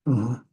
Ujú.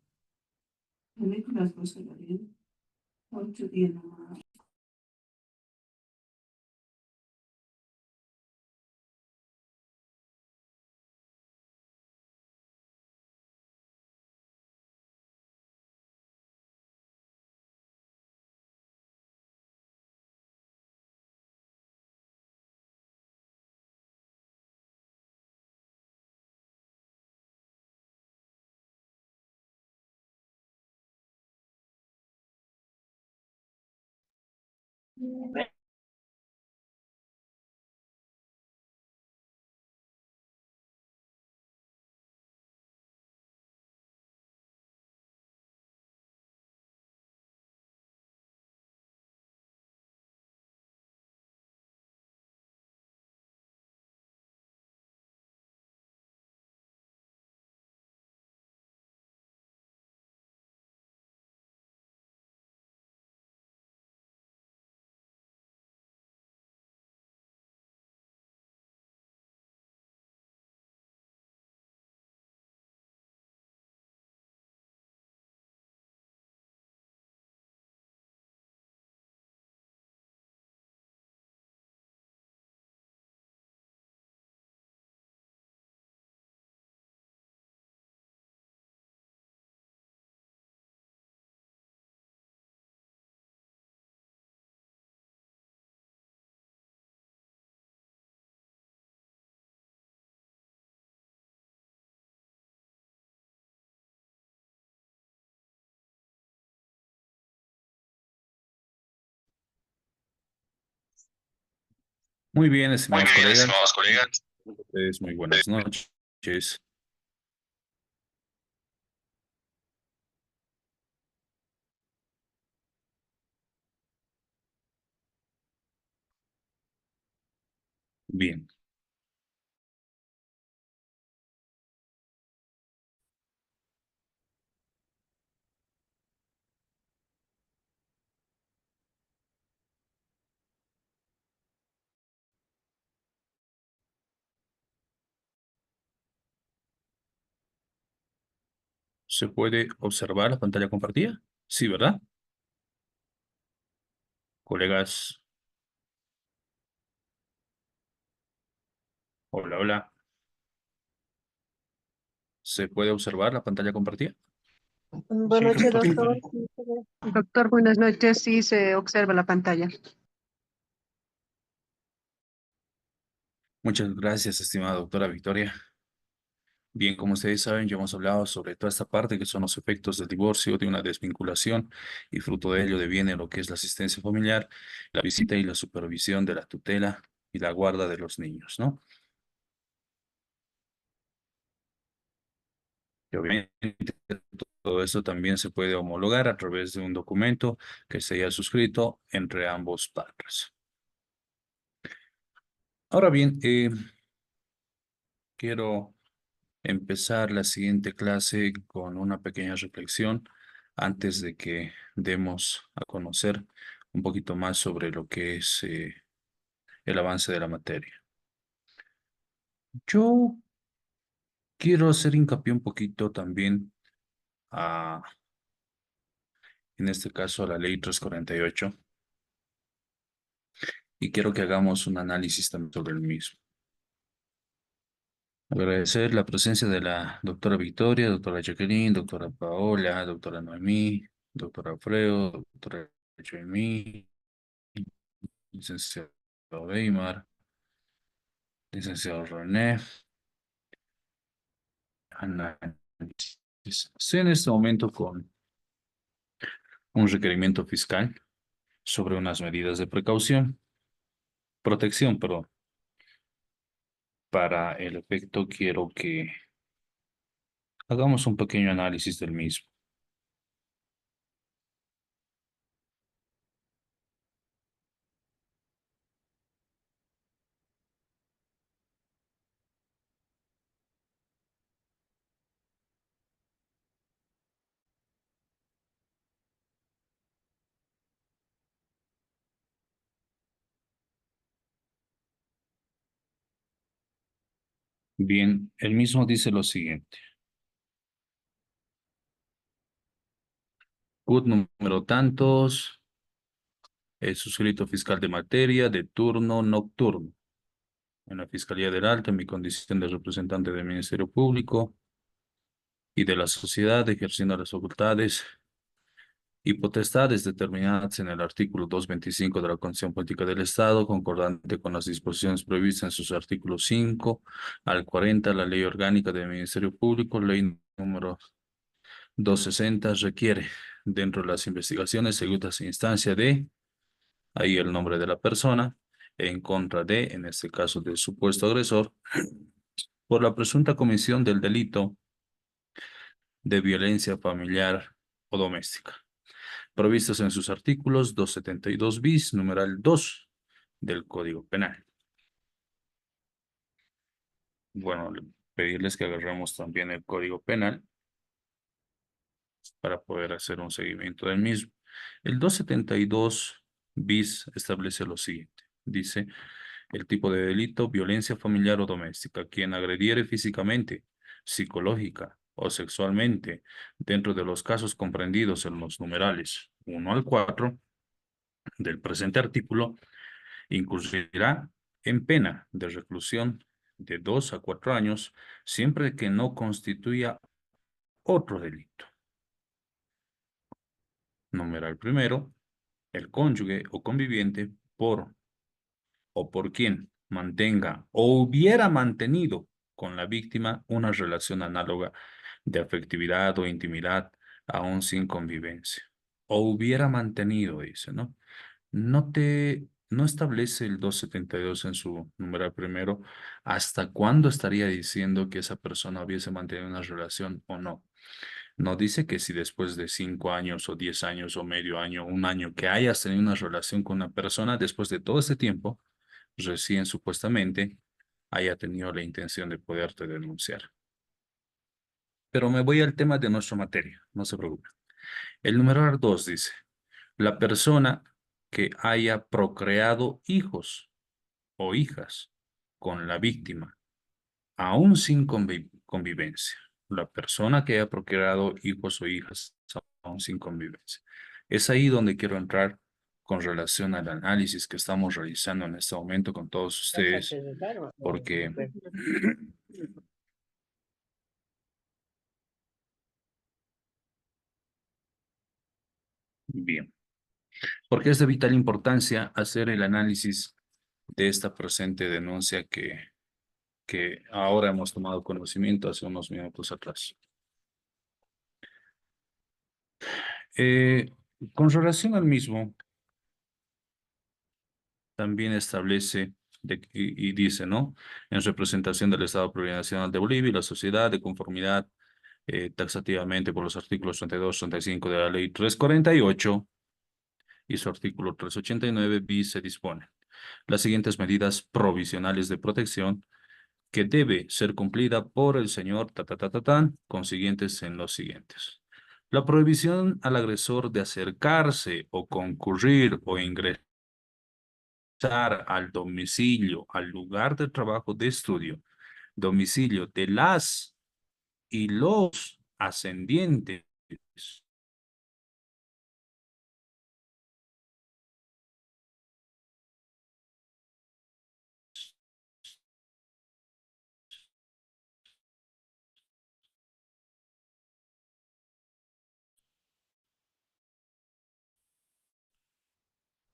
Muy bien, Muy estimados bien, colegas. estimados colegas. Ustedes muy buenas noches. Bien, ¿se puede observar la pantalla compartida? Sí, ¿verdad? Colegas, hola, hola. ¿Se puede observar la pantalla compartida? Buenas noches, doctor. Sí, se ve. Doctor, buenas noches. Sí, se observa la pantalla. Muchas gracias, estimada doctora Victoria. Bien, como ustedes saben, ya hemos hablado sobre toda esta parte que son los efectos del divorcio, de una desvinculación, y fruto de ello deviene lo que es la asistencia familiar, la visita y la supervisión de la tutela y la guarda de los niños, ¿no? Y obviamente todo esto también se puede homologar a través de un documento que se haya suscrito entre ambos padres. Ahora bien, quiero empezar la siguiente clase con una pequeña reflexión antes de que demos a conocer un poquito más sobre lo que es el avance de la materia. Yo quiero hacer hincapié un poquito también a, en este caso, a la ley 348 y quiero que hagamos un análisis también sobre el mismo. Agradecer la presencia de la doctora Victoria, doctora Jacqueline, doctora Paola, doctora Noemí, doctora Alfredo, doctora Joemí, licenciado Weimar, licenciado René, análisis. Estoy en este momento con un requerimiento fiscal sobre unas medidas de precaución, protección, pero para el efecto quiero que hagamos un pequeño análisis del mismo. Bien, el mismo dice lo siguiente. CUT número tantos, el suscrito fiscal de materia, de turno nocturno. En la Fiscalía del Alto, en mi condición de representante del Ministerio Público y de la sociedad, ejerciendo las facultades y potestades determinadas en el artículo 225 de la Constitución Política del Estado, concordante con las disposiciones previstas en sus artículos 5 al 40 de la Ley Orgánica del Ministerio Público, ley número 260, requiere, dentro de las investigaciones seguidas en instancia de, ahí el nombre de la persona, en contra de, en este caso del supuesto agresor, por la presunta comisión del delito de violencia familiar o doméstica, provistos en sus artículos 272 bis, numeral 2 del Código Penal. Bueno, pedirles que agarremos también el Código Penal para poder hacer un seguimiento del mismo. El 272 bis establece lo siguiente. Dice, el tipo de delito, violencia familiar o doméstica, quien agrediere físicamente, psicológica o sexualmente, dentro de los casos comprendidos en los numerales 1 al 4 del presente artículo, incurrirá en pena de reclusión de 2 a 4 años, siempre que no constituya otro delito. Numeral primero, el cónyuge o conviviente por o por quien mantenga o hubiera mantenido con la víctima una relación análoga de afectividad o intimidad, aún sin convivencia. O hubiera mantenido, dice, ¿no? No establece el 272 en su numeral primero hasta cuándo estaría diciendo que esa persona hubiese mantenido una relación o no. No dice que si después de 5 años o 10 años o medio año, un año que hayas tenido una relación con una persona, después de todo ese tiempo, recién supuestamente haya tenido la intención de poderte denunciar. Pero me voy al tema de nuestra materia, no se preocupe. El numeral 2 dice, la persona que haya procreado hijos o hijas con la víctima, aún sin convivencia. La persona que haya procreado hijos o hijas aún sin convivencia. Es ahí donde quiero entrar con relación al análisis que estamos realizando en este momento con todos ustedes, porque, bien, porque es de vital importancia hacer el análisis de esta presente denuncia que ahora hemos tomado conocimiento hace unos minutos atrás. Eh, con relación al mismo, también establece y dice, ¿no? En representación del Estado Plurinacional de Bolivia y la sociedad de conformidad taxativamente por los artículos 32, 35 de la Ley 348 y su artículo 389 bis se dispone las siguientes medidas provisionales de protección que debe ser cumplida por el señor tan, consiguientes en los siguientes. La prohibición al agresor de acercarse o concurrir o ingresar al domicilio, al lugar de trabajo de estudio, domicilio de las y los ascendientes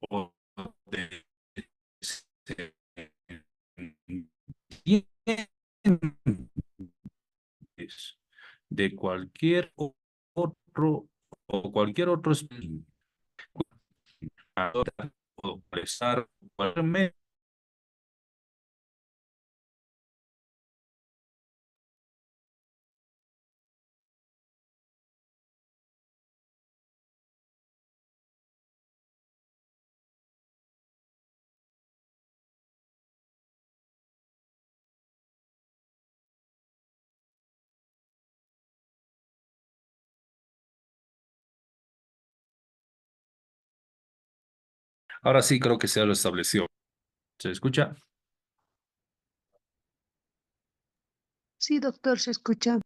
o de cualquier otro o cualquier otro o prestar cualquier medio. Ahora sí creo que se lo estableció. ¿Se escucha? Sí, doctor, se escucha.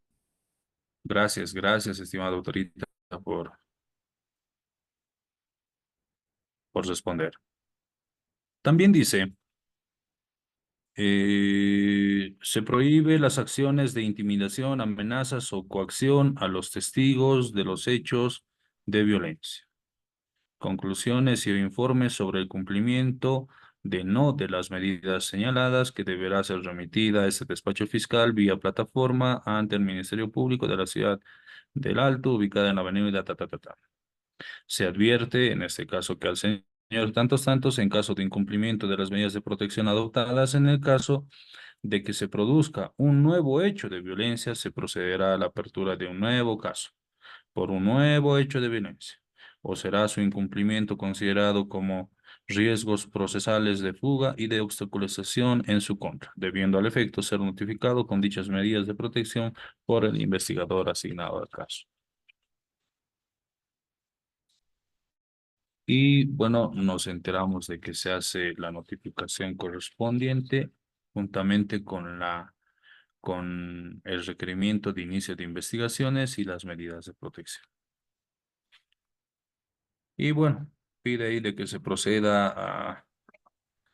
Gracias, gracias, estimada autorita, por responder. También dice, se prohíbe las acciones de intimidación, amenazas o coacción a los testigos de los hechos de violencia. Conclusiones y informes sobre el cumplimiento de las medidas señaladas que deberá ser remitida a este despacho fiscal vía plataforma ante el Ministerio Público de la Ciudad del Alto, ubicada en la avenida ta. Se advierte, en este caso, que al señor tantos, en caso de incumplimiento de las medidas de protección adoptadas, en el caso de que se produzca un nuevo hecho de violencia, se procederá a la apertura de un nuevo caso por un nuevo hecho de violencia, o será su incumplimiento considerado como riesgos procesales de fuga y de obstaculización en su contra, debiendo al efecto ser notificado con dichas medidas de protección por el investigador asignado al caso. Y bueno, nos enteramos de que se hace la notificación correspondiente juntamente con el requerimiento de inicio de investigaciones y las medidas de protección. Y bueno, pide ahí de que se proceda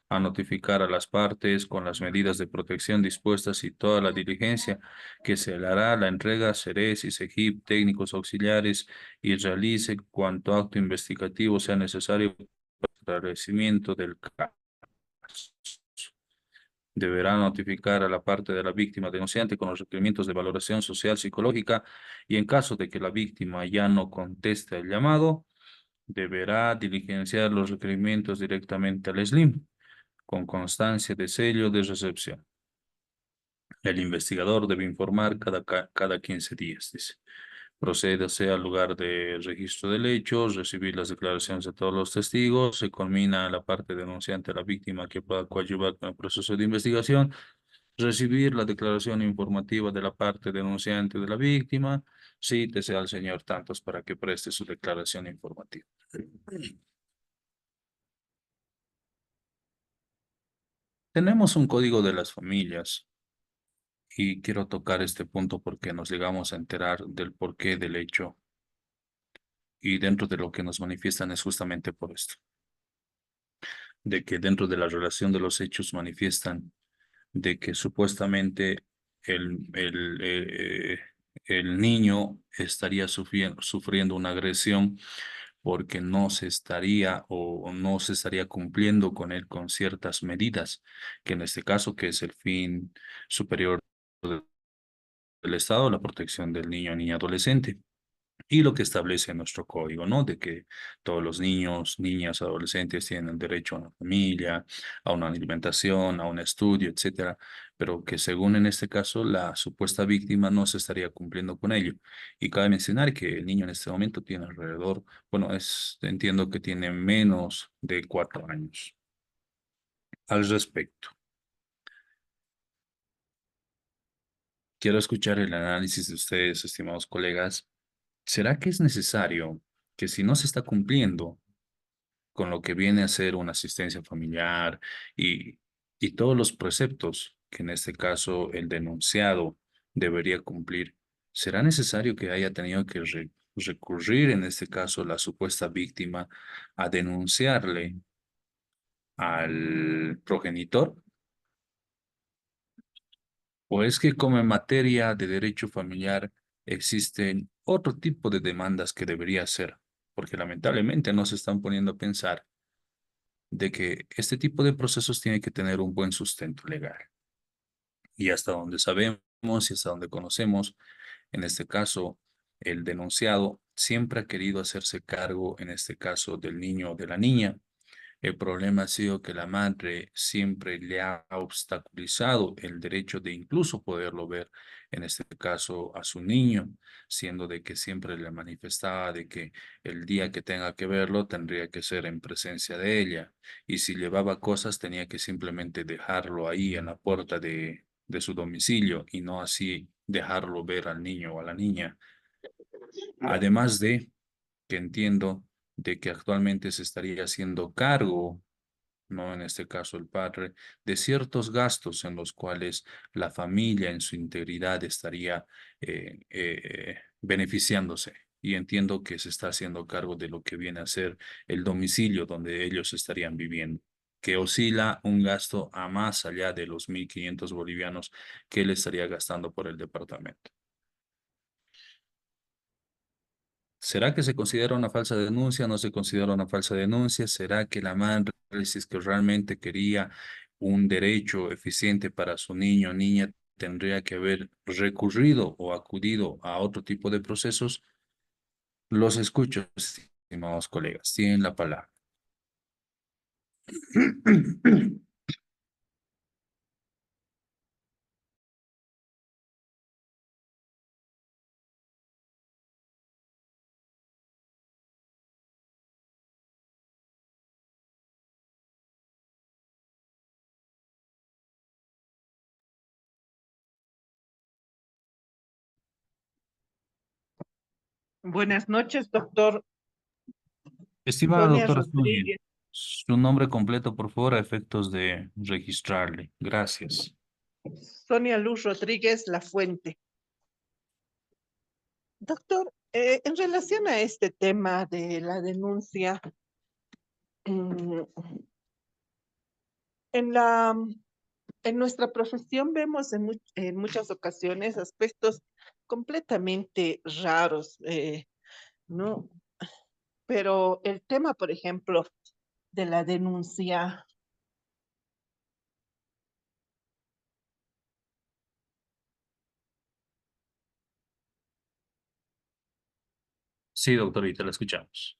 a notificar a las partes con las medidas de protección dispuestas y toda la diligencia que se le hará la entrega a Ceres y SEGIP, técnicos auxiliares, y realice cuanto acto investigativo sea necesario para el esclarecimiento del caso. Deberá notificar a la parte de la víctima denunciante con los requerimientos de valoración social psicológica y en caso de que la víctima ya no conteste el llamado, deberá diligenciar los requerimientos directamente al SLIM con constancia de sello de recepción. El investigador debe informar cada 15 días, dice. Procédase al lugar de registro del hecho, recibir las declaraciones de todos los testigos, se culmina la parte denunciante a la víctima que pueda coadyuvar con el proceso de investigación, recibir la declaración informativa de la parte denunciante de la víctima, cítese al señor tantos para que preste su declaración informativa. Tenemos un código de las familias y quiero tocar este punto porque nos llegamos a enterar del porqué del hecho y dentro de lo que nos manifiestan es justamente por esto, de que dentro de la relación de los hechos manifiestan de que supuestamente el niño estaría sufriendo una agresión porque no se estaría o no se estaría cumpliendo con él con ciertas medidas, que en este caso que es el fin superior del Estado, la protección del niño, niña, adolescente. Y lo que establece nuestro código, ¿no? De que todos los niños, niñas, adolescentes tienen derecho a una familia, a una alimentación, a un estudio, etcétera, pero que según en este caso la supuesta víctima no se estaría cumpliendo con ello. Y cabe mencionar que el niño en este momento tiene alrededor, bueno, entiendo que tiene menos de 4 años. Al respecto, quiero escuchar el análisis de ustedes, estimados colegas. ¿Será que es necesario que si no se está cumpliendo con lo que viene a ser una asistencia familiar y, y todos los preceptos que en este caso el denunciado debería cumplir, será necesario que haya tenido que recurrir, en este caso la supuesta víctima, a denunciarle al progenitor? ¿O es que como en materia de derecho familiar existen otro tipo de demandas que debería hacer? Porque lamentablemente no se están poniendo a pensar de que este tipo de procesos tiene que tener un buen sustento legal. Y hasta donde sabemos y hasta donde conocemos, en este caso, el denunciado siempre ha querido hacerse cargo, en este caso, del niño o de la niña. El problema ha sido que la madre siempre le ha obstaculizado el derecho de incluso poderlo ver, en este caso a su niño, siendo de que siempre le manifestaba de que el día que tenga que verlo tendría que ser en presencia de ella, y si llevaba cosas tenía que simplemente dejarlo ahí en la puerta de su domicilio y no así dejarlo ver al niño o a la niña. Además de que entiendo de que actualmente se estaría haciendo cargo, no en este caso el padre, de ciertos gastos en los cuales la familia en su integridad estaría beneficiándose. y entiendo que se está haciendo cargo de lo que viene a ser el domicilio donde ellos estarían viviendo, que oscila un gasto a más allá de los 1.500 bolivianos que él estaría gastando por el departamento. ¿Será que se considera una falsa denuncia? ¿No se considera una falsa denuncia? ¿Será que la madre, si es que realmente quería un derecho eficiente para su niño o niña, tendría que haber recurrido o acudido a otro tipo de procesos? Los escucho, estimados colegas. Tienen la palabra. Buenas noches, doctor Estimada Sonia doctora Zúñiga, Rodríguez. su nombre completo, por favor, a efectos de registrarle. Gracias. Sonia Luz Rodríguez La Fuente. Doctor, en relación a este tema de la denuncia, mm, en la, en nuestra profesión vemos en muchas ocasiones aspectos completamente raros, ¿no? Pero el tema, por ejemplo, de la denuncia. Sí, doctorita, la escuchamos.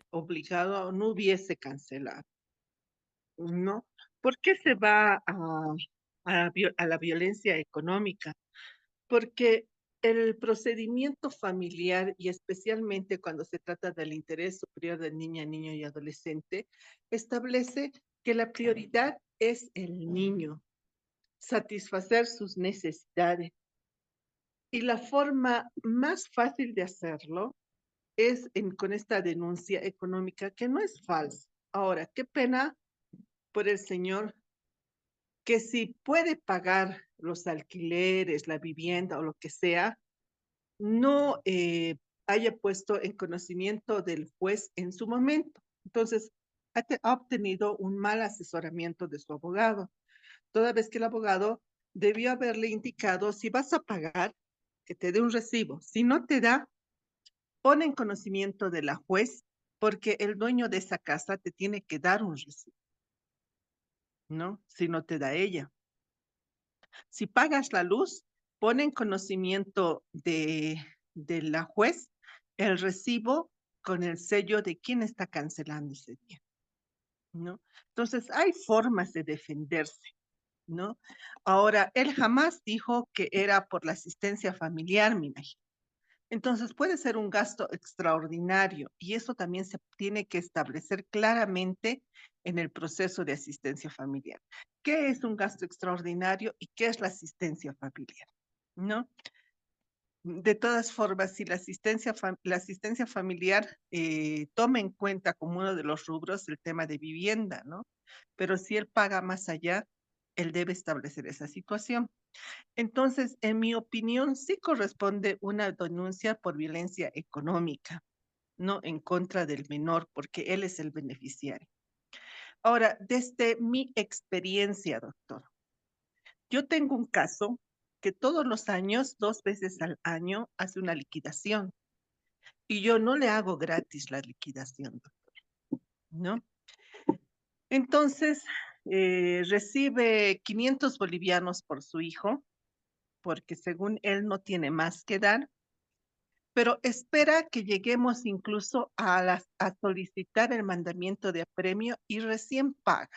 Obligado no hubiese cancelado, ¿no? ¿Por qué se va a la violencia económica? Porque el procedimiento familiar y especialmente cuando se trata del interés superior de niña, niño y adolescente, establece que la prioridad es el niño, satisfacer sus necesidades. Y la forma más fácil de hacerlo es con esta denuncia económica que no es falsa. Ahora, qué pena por el señor que si puede pagar los alquileres, la vivienda o lo que sea, no haya puesto en conocimiento del juez en su momento. Entonces, ha obtenido un mal asesoramiento de su abogado, toda vez que el abogado debió haberle indicado, si vas a pagar, que te dé un recibo. Si no te da, pone en conocimiento de la juez, porque el dueño de esa casa te tiene que dar un recibo, ¿no? Si no te da ella. Si pagas la luz, pone en conocimiento de la juez el recibo con el sello de quién está cancelando ese día, ¿no? Entonces, hay formas de defenderse, ¿no? Ahora, él jamás dijo que era por la asistencia familiar, me imagino. Entonces, puede ser un gasto extraordinario y eso también se tiene que establecer claramente en el proceso de asistencia familiar. ¿Qué es un gasto extraordinario y qué es la asistencia familiar? ¿No? De todas formas, si la asistencia familiar toma en cuenta como uno de los rubros el tema de vivienda, ¿no? Pero si él paga más allá, él debe establecer esa situación. Entonces, en mi opinión, sí corresponde una denuncia por violencia económica, no en contra del menor, porque él es el beneficiario. Ahora, desde mi experiencia, doctor, yo tengo un caso que todos los años, 2 veces al año, hace una liquidación y yo no le hago gratis la liquidación, ¿no? Entonces, recibe 500 bolivianos por su hijo, porque según él no tiene más que dar, pero espera que lleguemos incluso a solicitar el mandamiento de apremio y recién paga.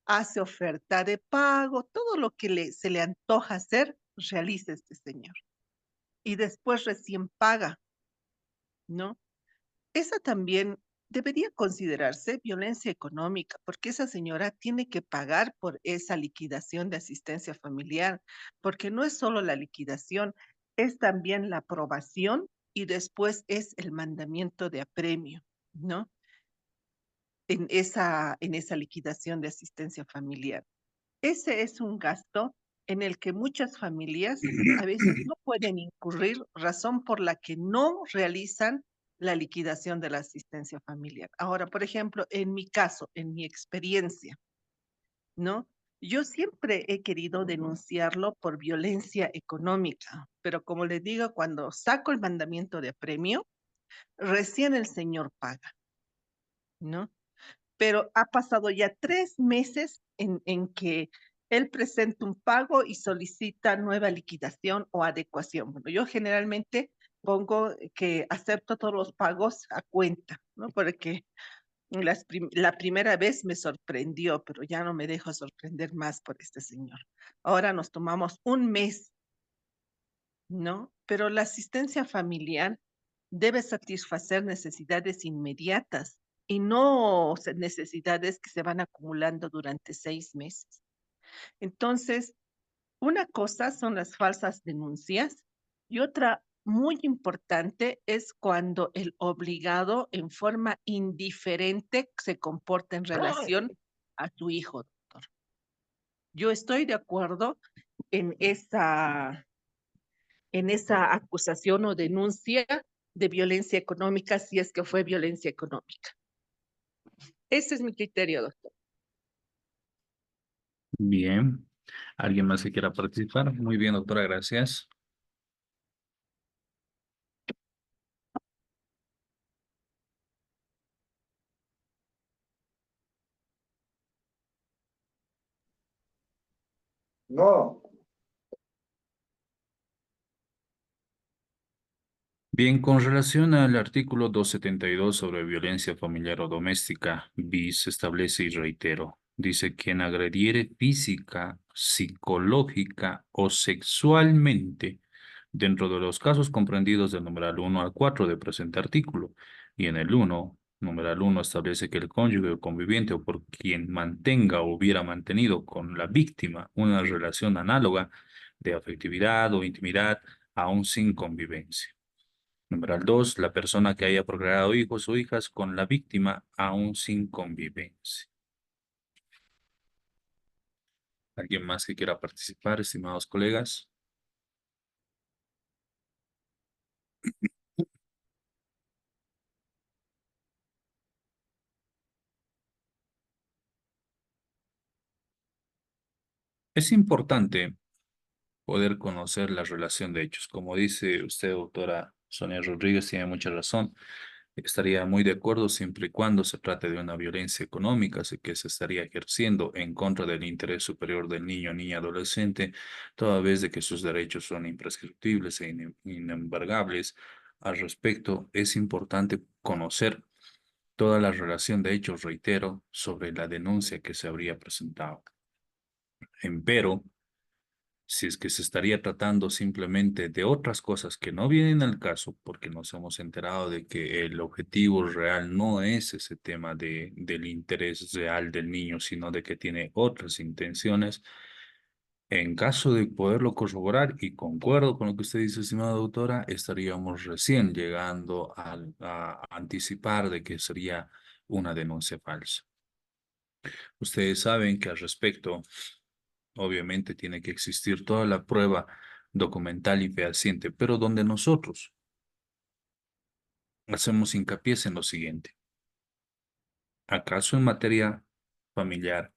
Hace oferta de pago, todo lo que se le antoja hacer, realiza este señor. Y después recién paga, ¿no? Esa también debería considerarse violencia económica, porque esa señora tiene que pagar por esa liquidación de asistencia familiar, porque no es solo la liquidación, es también la aprobación y después es el mandamiento de apremio, ¿no? En esa liquidación de asistencia familiar. Ese es un gasto en el que muchas familias a veces no pueden incurrir, razón por la que no realizan la liquidación de la asistencia familiar. Ahora, por ejemplo, en mi caso, en mi experiencia, ¿no? Yo siempre he querido denunciarlo por violencia económica, pero como les digo, cuando saco el mandamiento de apremio, recién el señor paga, ¿no? Pero ha pasado ya 3 meses en que él presenta un pago y solicita nueva liquidación o adecuación. Bueno, yo generalmente pongo que acepto todos los pagos a cuenta, ¿no? Porque la primera vez me sorprendió, pero ya no me dejo sorprender más por este señor. Ahora nos tomamos un mes, ¿no? Pero la asistencia familiar debe satisfacer necesidades inmediatas y no necesidades que se van acumulando durante 6 meses. Entonces, una cosa son las falsas denuncias y otra muy importante es cuando el obligado en forma indiferente se comporta en relación a tu hijo, doctor. Yo estoy de acuerdo en esa acusación o denuncia de violencia económica si es que fue violencia económica. Ese es mi criterio, doctor. Bien. ¿Alguien más que quiera participar? Muy bien, doctora, gracias. No, Bien, con relación al artículo 272 sobre violencia familiar o doméstica, bis establece y reitero, dice quien agrediere física, psicológica o sexualmente dentro de los casos comprendidos del numeral 1 al 4 del presente artículo. Y en el numeral 1 establece que el cónyuge o conviviente o por quien mantenga o hubiera mantenido con la víctima una relación análoga de afectividad o intimidad aún sin convivencia. Numeral 2, la persona que haya procreado hijos o hijas con la víctima aún sin convivencia. ¿Alguien más que quiera participar, estimados colegas? Es importante poder conocer la relación de hechos. Como dice usted, doctora Sonia Rodríguez, tiene mucha razón. Estaría muy de acuerdo siempre y cuando se trate de una violencia económica, así que se estaría ejerciendo en contra del interés superior del niño, niña, adolescente, toda vez de que sus derechos son imprescriptibles e inembargables. Al respecto, es importante conocer toda la relación de hechos, reitero, sobre la denuncia que se habría presentado. Empero, si es que se estaría tratando simplemente de otras cosas que no vienen al caso, porque nos hemos enterado de que el objetivo real no es ese tema del interés real del niño, sino de que tiene otras intenciones. En caso de poderlo corroborar, y concuerdo con lo que usted dice, estimada doctora, estaríamos recién llegando a anticipar de que sería una denuncia falsa. Ustedes saben que al respecto, obviamente tiene que existir toda la prueba documental y fehaciente, pero donde nosotros hacemos hincapié en lo siguiente. ¿Acaso en materia familiar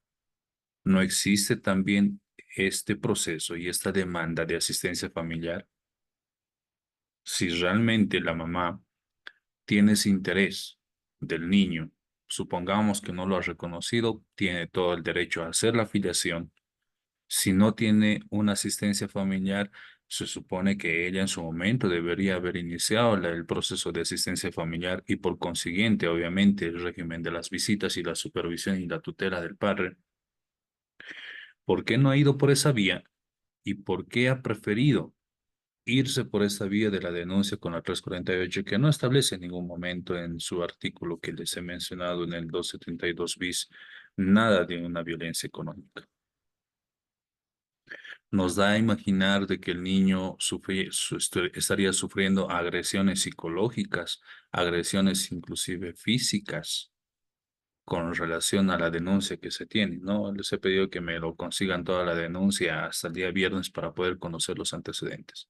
no existe también este proceso y esta demanda de asistencia familiar? Si realmente la mamá tiene ese interés del niño, supongamos que no lo ha reconocido, tiene todo el derecho a hacer la afiliación. Si no tiene una asistencia familiar, se supone que ella en su momento debería haber iniciado el proceso de asistencia familiar y por consiguiente, obviamente, el régimen de las visitas y la supervisión y la tutela del padre. ¿Por qué no ha ido por esa vía y por qué ha preferido irse por esta vía de la denuncia con la 348, que no establece en ningún momento en su artículo que les he mencionado en el 272 bis nada de una violencia económica? Nos da a imaginar de que el niño estaría sufriendo agresiones psicológicas, agresiones inclusive físicas. con relación a la denuncia que se tiene, ¿no? Les he pedido que me lo consigan toda la denuncia hasta el día viernes para poder conocer los antecedentes.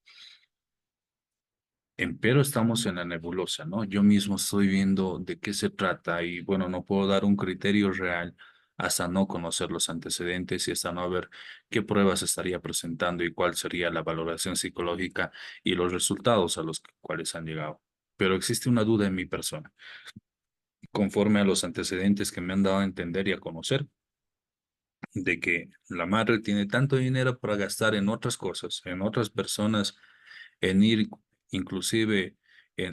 Empero estamos en la nebulosa, ¿no? Yo mismo estoy viendo de qué se trata y bueno, no puedo dar un criterio real hasta no conocer los antecedentes y hasta no ver qué pruebas estaría presentando y cuál sería la valoración psicológica y los resultados a los cuales han llegado. Pero existe una duda en mi persona, conforme a los antecedentes que me han dado a entender y a conocer, de que la madre tiene tanto dinero para gastar en otras cosas, en otras personas, en ir inclusive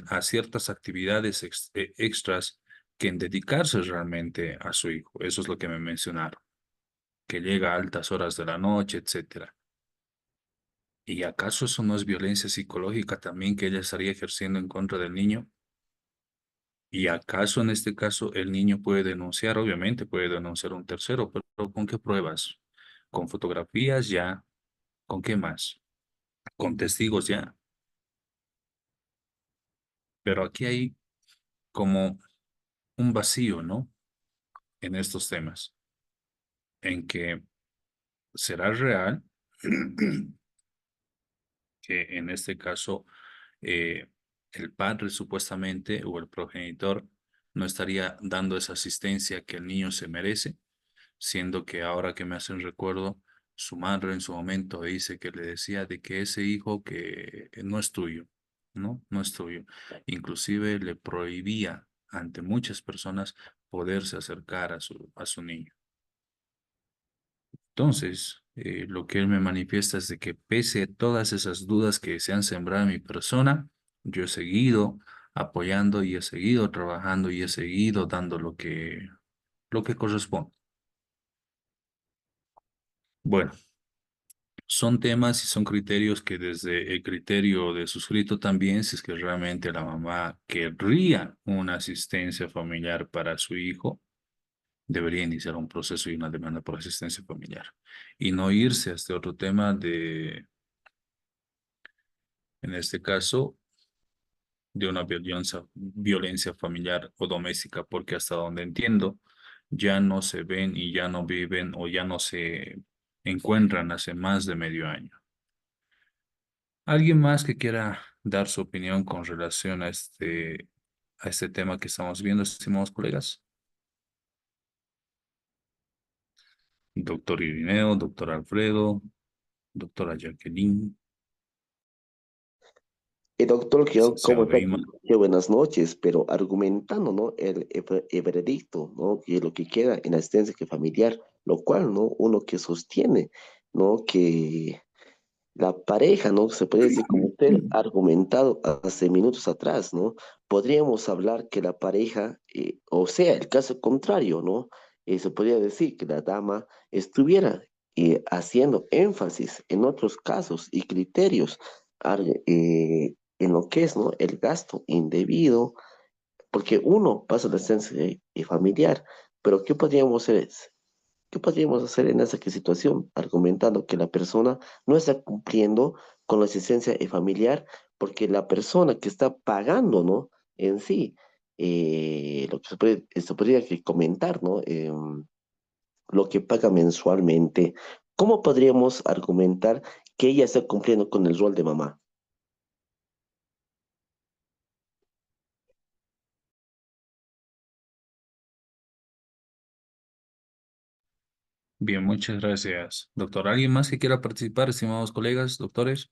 a ciertas actividades extras que en dedicarse realmente a su hijo. Eso es lo que me mencionaron, que llega a altas horas de la noche, etcétera. ¿Y acaso eso no es violencia psicológica también que ella estaría ejerciendo en contra del niño? ¿Y acaso en este caso el niño puede denunciar? Obviamente puede denunciar a un tercero, pero ¿con qué pruebas? ¿Con fotografías ya? ¿Con qué más? ¿Con testigos ya? Pero aquí hay como un vacío, ¿no? En estos temas, en que será real que en este caso eh, el padre supuestamente o el progenitor no estaría dando esa asistencia que el niño se merece, siendo que ahora que me hacen recuerdo, su madre en su momento dice que le decía de que ese hijo que no es tuyo, ¿no? No es tuyo. Inclusive le prohibía ante muchas personas poderse acercar a su niño. Entonces, lo que él me manifiesta es de que pese a todas esas dudas que se han sembrado en mi persona, yo he seguido apoyando y he seguido trabajando y he seguido dando lo que corresponde. Bueno, son temas y son criterios que desde el criterio de suscrito también, si es que realmente la mamá querría una asistencia familiar para su hijo, debería iniciar un proceso y una demanda por asistencia familiar y no irse a este otro tema de, en este caso, de una violencia familiar o doméstica, porque hasta donde entiendo, ya no se ven y ya no viven o ya no se encuentran hace más de medio año. ¿Alguien más que quiera dar su opinión con relación a este tema que estamos viendo, estimados colegas? Doctor Irineo, doctor Alfredo, doctora Jacqueline, Doctor, ¿cómo licenciado está? Weimar. Qué buenas noches, pero argumentando, ¿no? El veredicto, ¿no? Que lo que queda en asistencia que familiar, lo cual, ¿no? Uno que sostiene, ¿no? Que la pareja, ¿no? Se puede decir, como usted ha argumentado hace minutos atrás, ¿no? Podríamos hablar que la pareja, o sea, el caso contrario, ¿no? Se podría decir que la dama estuviera haciendo énfasis en otros casos y criterios en lo que es, ¿no? El gasto indebido, porque uno pasa la esencia familiar, pero ¿qué podríamos hacer en esa situación? Argumentando que la persona no está cumpliendo con la asistencia familiar porque la persona que está pagando, ¿no? En sí, lo que se podría que comentar, ¿no? Lo que paga mensualmente. ¿Cómo podríamos argumentar que ella está cumpliendo con el rol de mamá? Bien, muchas gracias, doctor. ¿Alguien más que quiera participar, estimados colegas, doctores?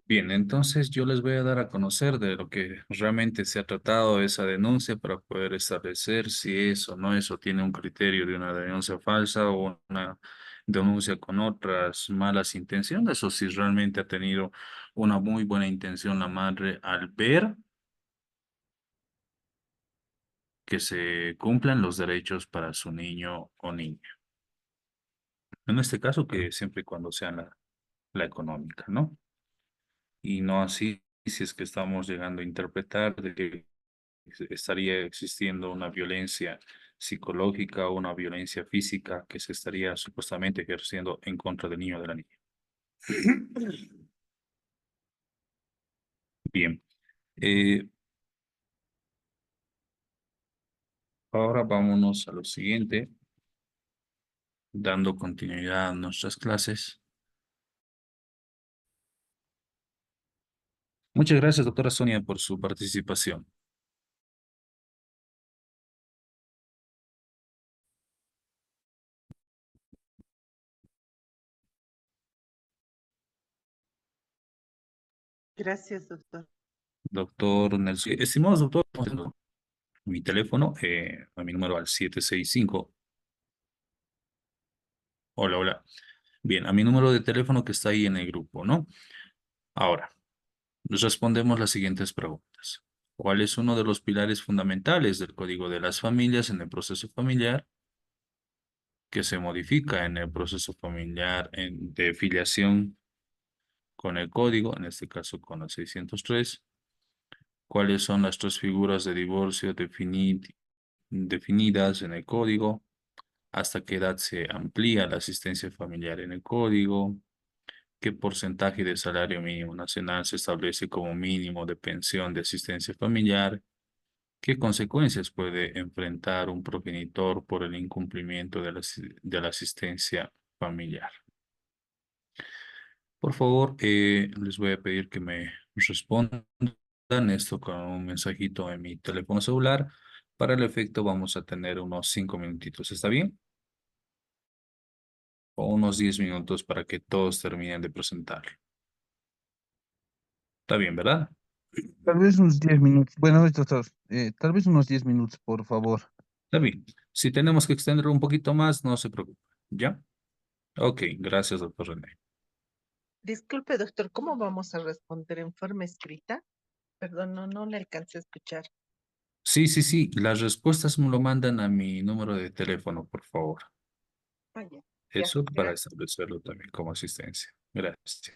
Bien, entonces yo les voy a dar a conocer de lo que realmente se ha tratado esa denuncia para poder establecer si es o no es o tiene un criterio de una denuncia falsa o una denuncia con otras malas intenciones o si realmente ha tenido una muy buena intención la madre al ver que se cumplan los derechos para su niño o niña. En este caso, que siempre y cuando sea la económica, ¿no? Y no así si es que estamos llegando a interpretar de que estaría existiendo una violencia psicológica o una violencia física que se estaría supuestamente ejerciendo en contra del niño o de la niña. Bien. Eh, Ahora vámonos a lo siguiente, dando continuidad a nuestras clases. Muchas gracias, doctora Sonia, por su participación. Gracias, doctor. Doctor Nelson. Estimados doctor, mi teléfono, a mi número al 765. Hola, hola. Bien, a mi número de teléfono que está ahí en el grupo, ¿no? Ahora, nos respondemos las siguientes preguntas. ¿Cuál es uno de los pilares fundamentales del Código de las Familias en el proceso familiar que se modifica en el proceso familiar de filiación con el código, en este caso con el 603? ¿Cuáles son las tres figuras de divorcio definidas en el código? ¿Hasta qué edad se amplía la asistencia familiar en el código? ¿Qué porcentaje de salario mínimo nacional se establece como mínimo de pensión de asistencia familiar? ¿Qué consecuencias puede enfrentar un progenitor por el incumplimiento de la asistencia familiar? Por favor, les voy a pedir que me respondan esto con un mensajito en mi teléfono celular. Para el efecto vamos a tener unos 5 minutitos. ¿Está bien? O unos 10 minutos para que todos terminen de presentar. Está bien, ¿verdad? Tal vez unos 10 minutos. Bueno, doctor, tal vez unos 10 minutos, por favor. Está bien. Si tenemos que extender un poquito más, no se preocupe. ¿Ya? Ok, gracias, doctor René. Disculpe, doctor, ¿cómo vamos a responder en forma escrita? Perdón, no le alcancé a escuchar. Sí, sí, sí. Las respuestas me lo mandan a mi número de teléfono, por favor. Ah, ya, ya, Eso para gracias. establecerlo también como asistencia. Gracias.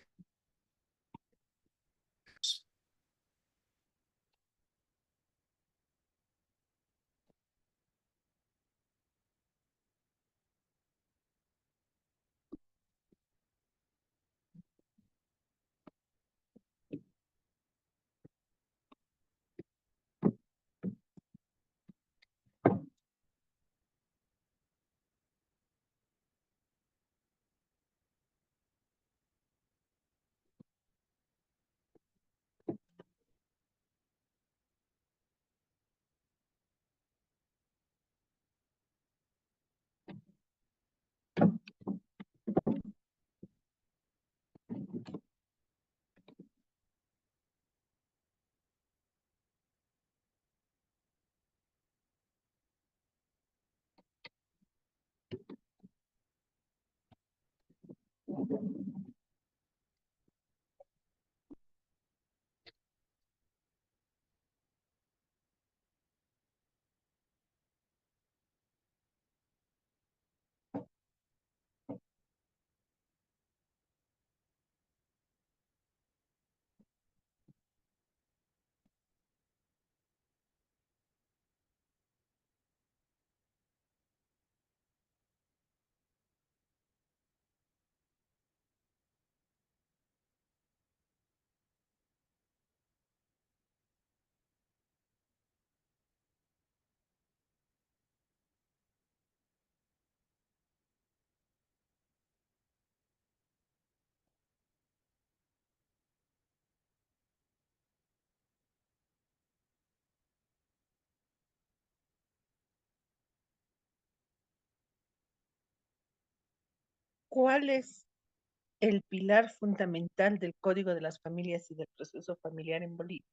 ¿Cuál es el pilar fundamental del Código de las Familias y del proceso familiar en Bolivia?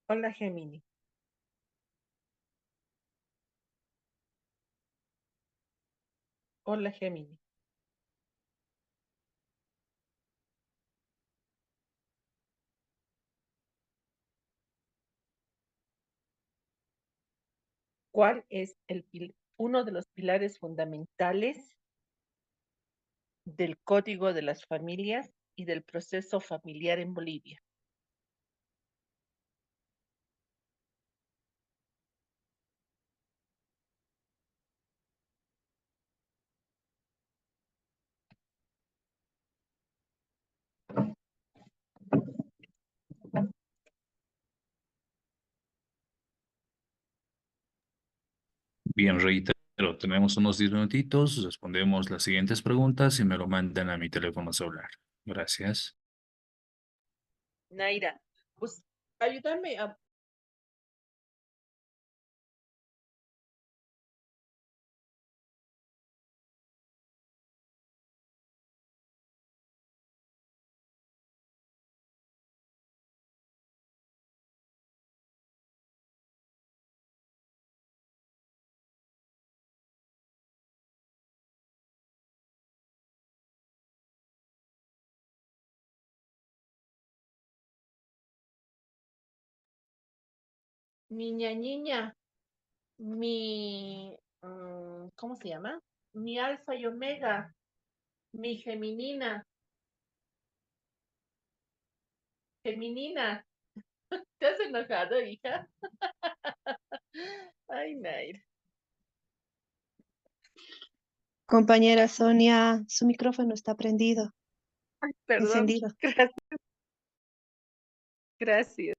Hola, Gemini. Hola, Gemini. ¿Cuál es uno de los pilares fundamentales del Código de las Familias y del proceso familiar en Bolivia? Bien, reitero, tenemos unos 10 minutitos, respondemos las siguientes preguntas y me lo mandan a mi teléfono celular. Gracias. Naira, pues ayúdame a... Niña, niña, ¿cómo se llama? Mi alfa y omega, mi geminina, feminina. ¿Te has enojado, hija? Ay, Naira. Compañera Sonia, su micrófono está prendido, Perdón, encendido. gracias, gracias.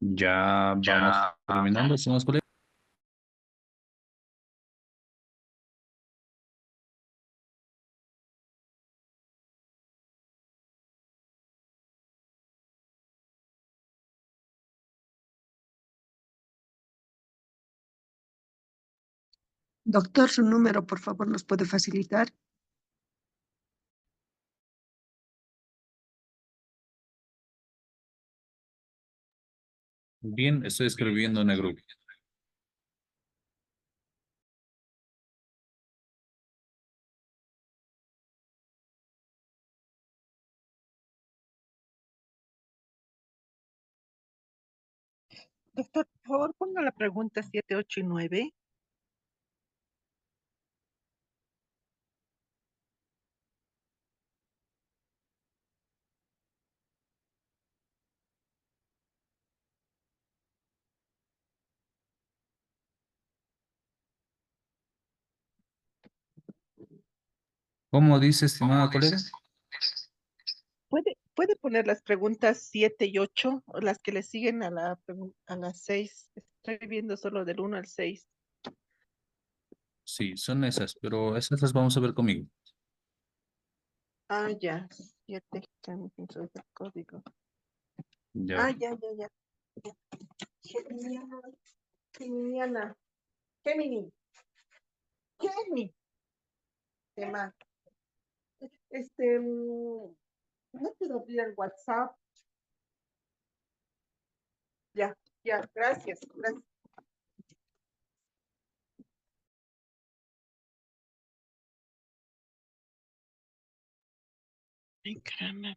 Ya vamos terminando, estimados colegas. Doctor, su número, por favor, nos puede facilitar. Bien, estoy escribiendo en el grupo. Doctor, por favor, ponga la pregunta 7, 8 y 9. ¿Cómo dice, estimada colega? ¿Puede poner las preguntas 7 y 8 o las que le siguen a las 6? Estoy viendo solo del 1 al 6. Sí, son esas, pero esas las vamos a ver conmigo. Ah, ya. 7, introduce el código. Ya. Ah, ya. Geminiana. Geminiana. Gemini. Gemini. Tema. No puedo abrir el WhatsApp. Ya, gracias. Ay, caramba.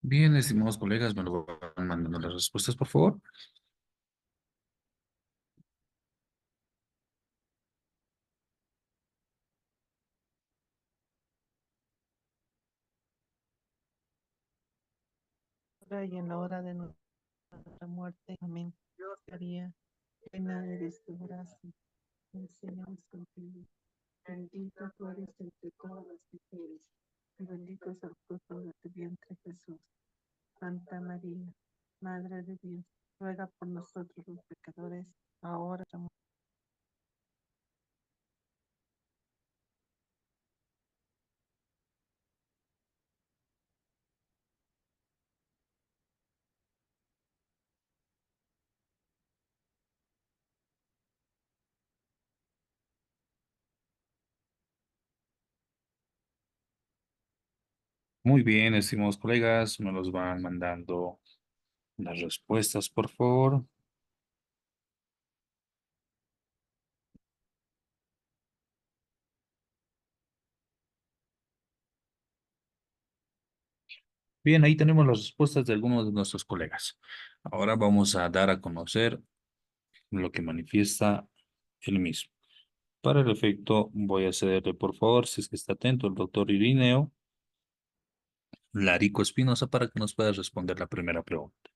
Bien, estimados colegas, me lo van mandando las respuestas, por favor. Ahora y en la hora de nuestra muerte. Amén. María, llena eres de gracia, el Señor es contigo. Bendita tú eres entre todas las mujeres, y bendito es el fruto de tu vientre, Jesús. Santa María, Madre de Dios, ruega por nosotros los pecadores, ahora y en la hora. Muy bien, estimados colegas, me los van mandando las respuestas, por favor. Bien, ahí tenemos las respuestas de algunos de nuestros colegas. Ahora vamos a dar a conocer lo que manifiesta el mismo. Para el efecto, voy a cederle, por favor, si es que está atento, el doctor Irineo Larico Espinosa para que nos pueda responder la primera pregunta.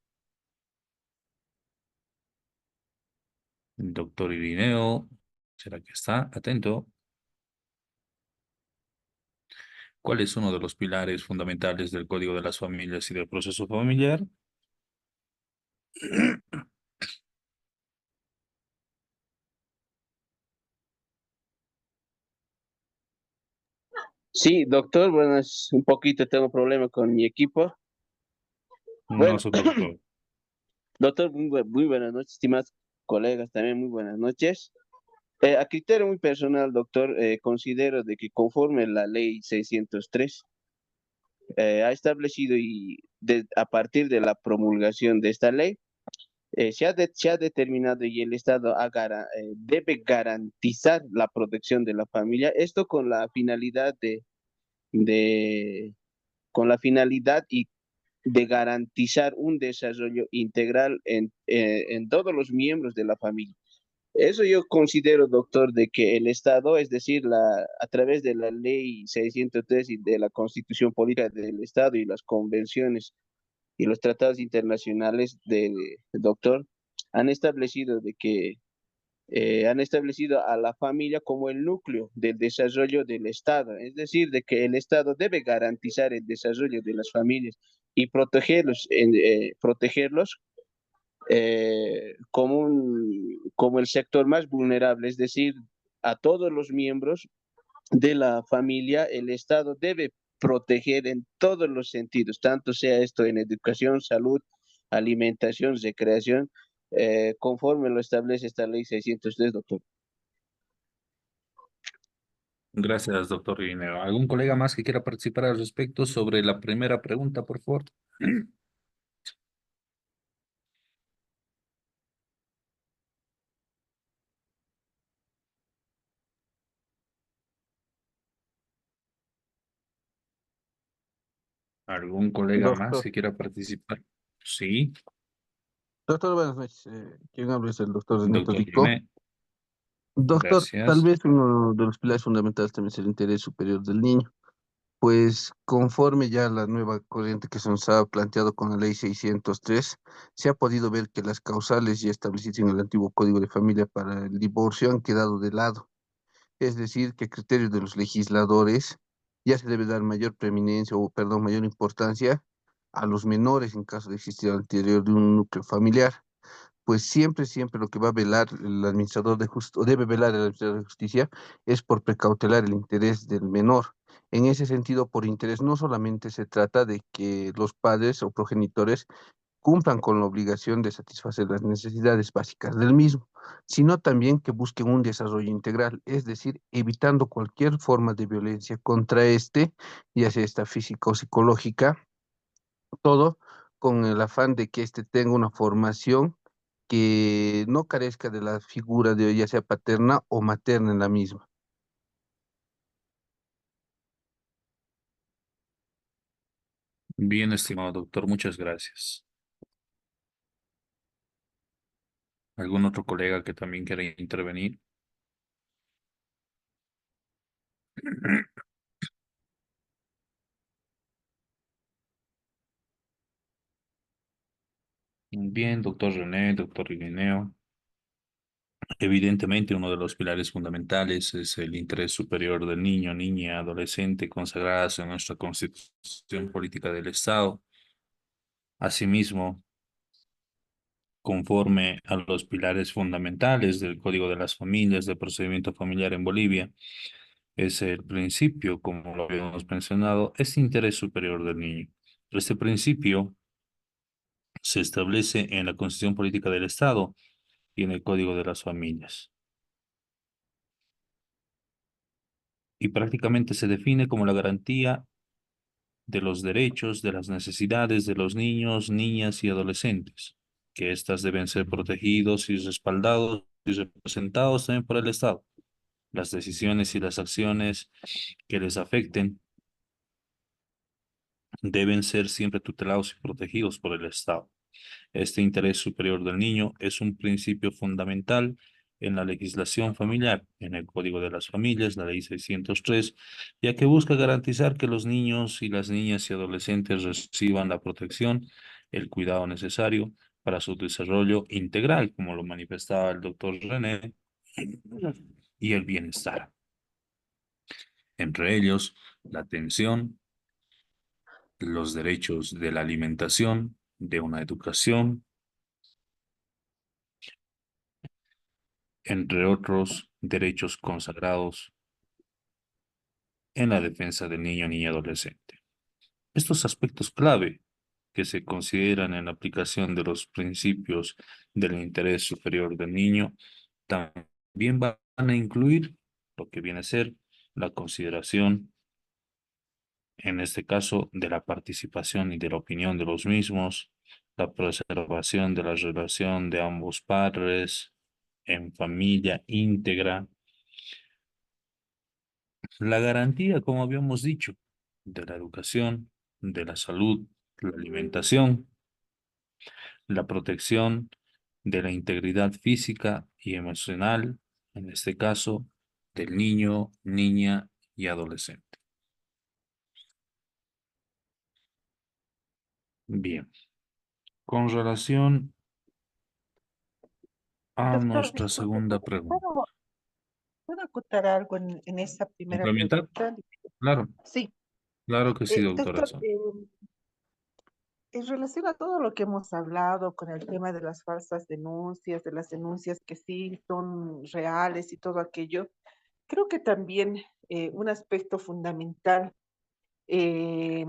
Doctor Irineo, ¿será que está atento? ¿Cuál es uno de los pilares fundamentales del Código de las Familias y del proceso familiar? Sí, doctor, bueno, es un poquito, tengo problema con mi equipo. No Bueno, se preocupe. doctor, muy buenas noches, estimados colegas, también muy buenas noches. A criterio muy personal, doctor, considero de que conforme la ley 603 ha establecido a partir de la promulgación de esta ley, se ha determinado y el Estado debe garantizar la protección de la familia, esto de, con la finalidad y de garantizar un desarrollo integral en todos los miembros de la familia. Eso yo considero, doctor, de que el Estado, es decir, a través de la ley 603 y de la Constitución Política del Estado y las convenciones y los tratados internacionales doctor, han establecido de que han establecido a la familia como el núcleo del desarrollo del Estado, es decir, de que el Estado debe garantizar el desarrollo de las familias y protegerlos como el sector más vulnerable, es decir, a todos los miembros de la familia, el Estado debe proteger en todos los sentidos, tanto sea esto en educación, salud, alimentación, recreación, conforme lo establece esta ley 603, doctor. Gracias, doctor Irineo. ¿Algún colega más que quiera participar al respecto sobre la primera pregunta, por favor? ¿Algún colega más Doctor, que quiera participar? Sí, doctor, buenas noches. ¿Quién habla? Es el doctor Ernesto doctor Rico. Irineo. Doctor, tal Gracias. vez uno de los pilares fundamentales también es el interés superior del niño, pues conforme ya la nueva corriente que se nos ha planteado con la ley 603, se ha podido ver que las causales ya establecidas en el antiguo Código de Familia para el divorcio han quedado de lado. Es decir, que a criterios de los legisladores ya se debe dar mayor preeminencia o, perdón, mayor importancia a los menores en caso de existir al interior de un núcleo familiar. Pues siempre lo que va a velar el administrador de justicia, o debe velar el administrador de justicia, es por precautelar el interés del menor. En ese sentido, por interés no solamente se trata de que los padres o progenitores cumplan con la obligación de satisfacer las necesidades básicas del mismo, sino también que busquen un desarrollo integral, es decir, evitando cualquier forma de violencia contra este, ya sea esta física o psicológica, todo con el afán de que éste tenga una formación que no carezca de la figura de ya sea paterna o materna en la misma. Bien, estimado doctor, muchas gracias. ¿Algún otro colega que también quiera intervenir? Bien, doctor René, doctor Irineo. Evidentemente, uno de los pilares fundamentales es el interés superior del niño, niña, adolescente consagradas en nuestra Constitución Política del Estado. Asimismo, conforme a los pilares fundamentales del Código de las Familias, del procedimiento familiar en Bolivia, es el principio, como lo habíamos mencionado, este interés superior del niño. Este principio se establece en la Constitución Política del Estado y en el Código de las Familias. Y prácticamente se define como la garantía de los derechos, de las necesidades de los niños, niñas y adolescentes, que éstas deben ser protegidos y respaldados y representados también por el Estado. Las decisiones y las acciones que les afecten deben ser siempre tutelados y protegidos por el Estado. Este interés superior del niño es un principio fundamental en la legislación familiar, en el Código de las Familias, la Ley 603, ya que busca garantizar que los niños y las niñas y adolescentes reciban la protección, el cuidado necesario para su desarrollo integral, como lo manifestaba el doctor René, y el bienestar. Entre ellos, la atención, los derechos de la alimentación, de una educación, entre otros derechos consagrados en la defensa del niño, niña y adolescente. Estos aspectos clave que se consideran en la aplicación de los principios del interés superior del niño también van a incluir lo que viene a ser la consideración, en este caso, de la participación y de la opinión de los mismos, la preservación de la relación de ambos padres en familia íntegra, la garantía, como habíamos dicho, de la educación, de la salud, la alimentación, la protección de la integridad física y emocional, en este caso, del niño, niña y adolescente. Bien, con relación a Doctor, nuestra disculpe, segunda pregunta. ¿puedo acotar algo en esa primera ¿Complementar? pregunta? Claro, Sí, claro que sí, doctora. doctor, en relación a todo lo que hemos hablado con el tema de las falsas denuncias, de las denuncias que sí son reales y todo aquello, creo que también un aspecto fundamental eh,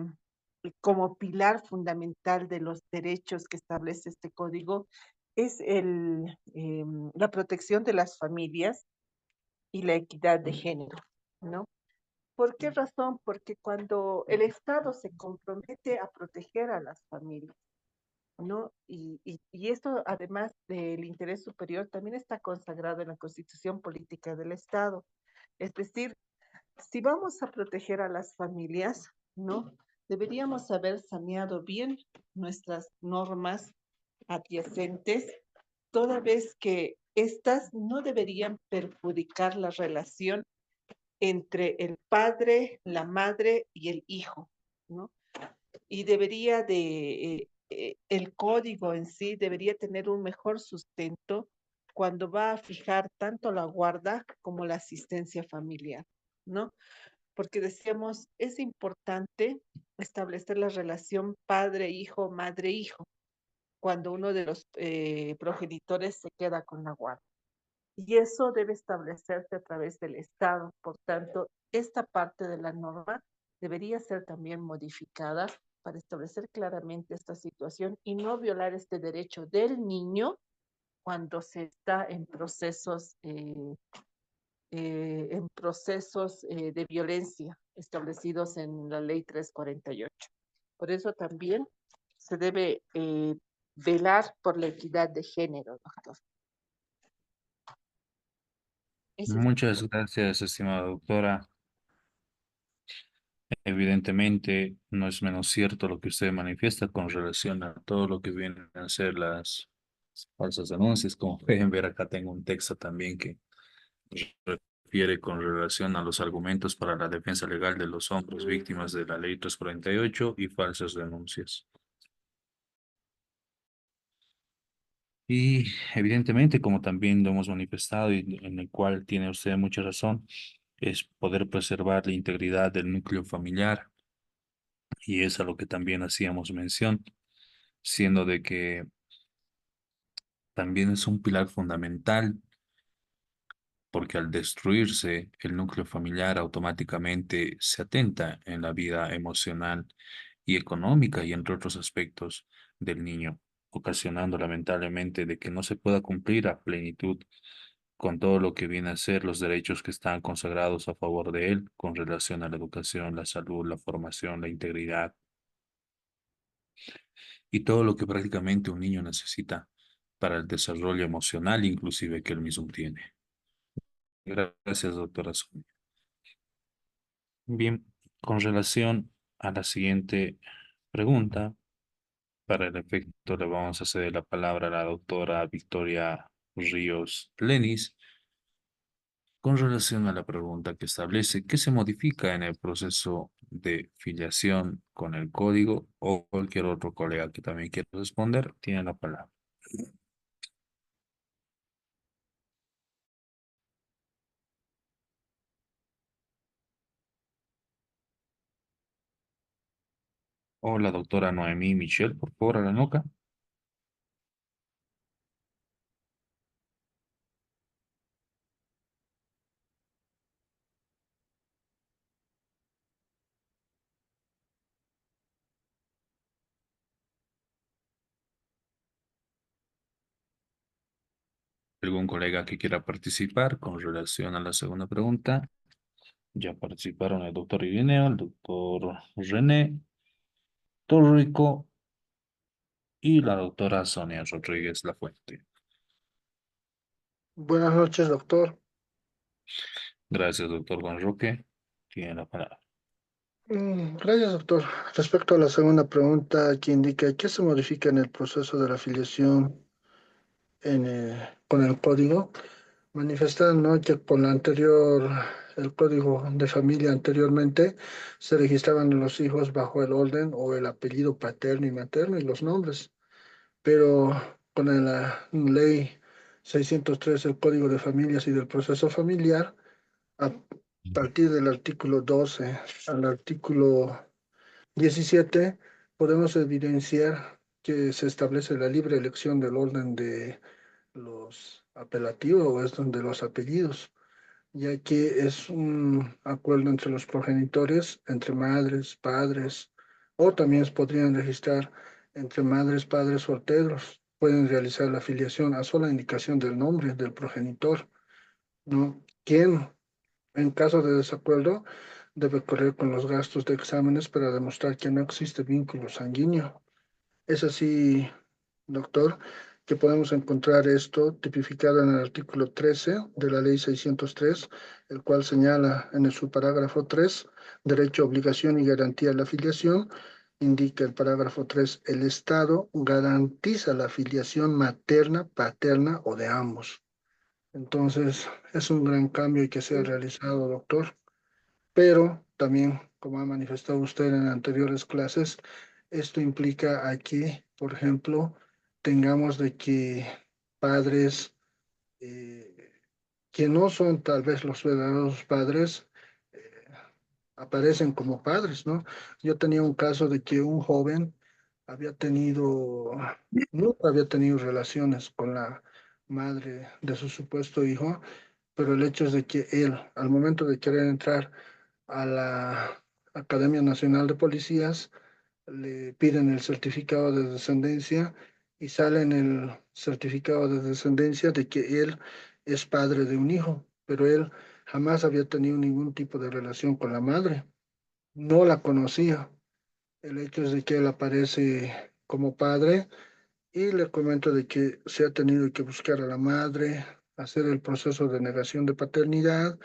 como pilar fundamental de los derechos que establece este código es la protección de las familias y la equidad de género, ¿no? ¿Por qué razón? Porque cuando el Estado se compromete a proteger a las familias, ¿no? Y esto, además del interés superior, también está consagrado en la Constitución Política del Estado. Es decir, si vamos a proteger a las familias, ¿no? Deberíamos haber saneado bien nuestras normas adyacentes, toda vez que estas no deberían perjudicar la relación entre el padre, la madre y el hijo, ¿no? Y el código en sí debería tener un mejor sustento cuando va a fijar tanto la guarda como la asistencia familiar, ¿no? Porque decíamos, es importante establecer la relación padre-hijo, madre-hijo, cuando uno de los progenitores se queda con la guarda. Y eso debe establecerse a través del Estado. Por tanto, esta parte de la norma debería ser también modificada para establecer claramente esta situación y no violar este derecho del niño cuando se está en procesos de violencia establecidos en la ley 348. Por eso también se debe velar por la equidad de género, doctor. Ese es Muchas gracias, estimada doctora. Evidentemente, no es menos cierto lo que usted manifiesta con relación a todo lo que vienen a ser las falsas denuncias. Como pueden ver, acá tengo un texto también que refiere con relación a los argumentos para la defensa legal de los hombres víctimas de la Ley 348 y falsas denuncias. Y evidentemente, como también lo hemos manifestado y en el cual tiene usted mucha razón, es poder preservar la integridad del núcleo familiar, y es a lo que también hacíamos mención, siendo de que también es un pilar fundamental, porque al destruirse el núcleo familiar automáticamente se atenta en la vida emocional y económica y entre otros aspectos del niño, ocasionando lamentablemente de que no se pueda cumplir a plenitud con todo lo que viene a ser los derechos que están consagrados a favor de él con relación a la educación, la salud, la formación, la integridad y todo lo que prácticamente un niño necesita para el desarrollo emocional inclusive que él mismo tiene. Gracias, doctora Sonia. Bien, con relación a la siguiente pregunta, para el efecto le vamos a ceder la palabra a la doctora Victoria Ríos Lenis con relación a la pregunta que establece qué se modifica en el proceso de filiación con el código, o cualquier otro colega que también quiera responder, tiene la palabra. O la doctora Noemí Michel, por favor, a la nuca. ¿Algún colega que quiera participar con relación a la segunda pregunta? Ya participaron el doctor Irineo, el doctor René Torrico y la doctora Sonia Rodríguez Lafuente. Buenas noches, doctor. Gracias, doctor Juan Roque. Tiene la palabra. Gracias, doctor. Respecto a la segunda pregunta que indica qué se modifica en el proceso de la afiliación con el código, manifestar, ¿no?, que con la anterior, el código de familia anteriormente se registraban los hijos bajo el orden o el apellido paterno y materno y los nombres, pero con la ley 603 del Código de Familias y del Proceso Familiar, a partir del artículo 12 al artículo 17, podemos evidenciar que se establece la libre elección del orden de los apelativos o de los apellidos, ya que es un acuerdo entre los progenitores, entre madres, padres, o también podrían registrar entre madres, padres solteros. Pueden realizar la afiliación a sola indicación del nombre del progenitor, ¿no? Quien, en caso de desacuerdo, debe correr con los gastos de exámenes para demostrar que no existe vínculo sanguíneo. Es así, doctor, que podemos encontrar esto tipificado en el artículo 13 de la Ley 603, el cual señala en su parágrafo 3, derecho, obligación y garantía de la afiliación. Indica el parágrafo 3, el Estado garantiza la afiliación materna, paterna o de ambos. Entonces, es un gran cambio que se ha realizado, doctor, pero también, como ha manifestado usted en anteriores clases, esto implica aquí, por ejemplo, tengamos de que padres eh, que no son tal vez los verdaderos padres, eh, aparecen como padres, ¿no? Yo tenía un caso de que un joven había tenido, nunca había tenido relaciones con la madre de su supuesto hijo, pero el hecho es de que él, al momento de querer entrar a la Academia Nacional de Policías, le piden el certificado de descendencia y sale en el certificado de descendencia de que él es padre de un hijo, pero él jamás había tenido ningún tipo de relación con la madre, no la conocía. El hecho es de que él aparece como padre y le comento de que se ha tenido que buscar a la madre, hacer el proceso de negación de paternidad.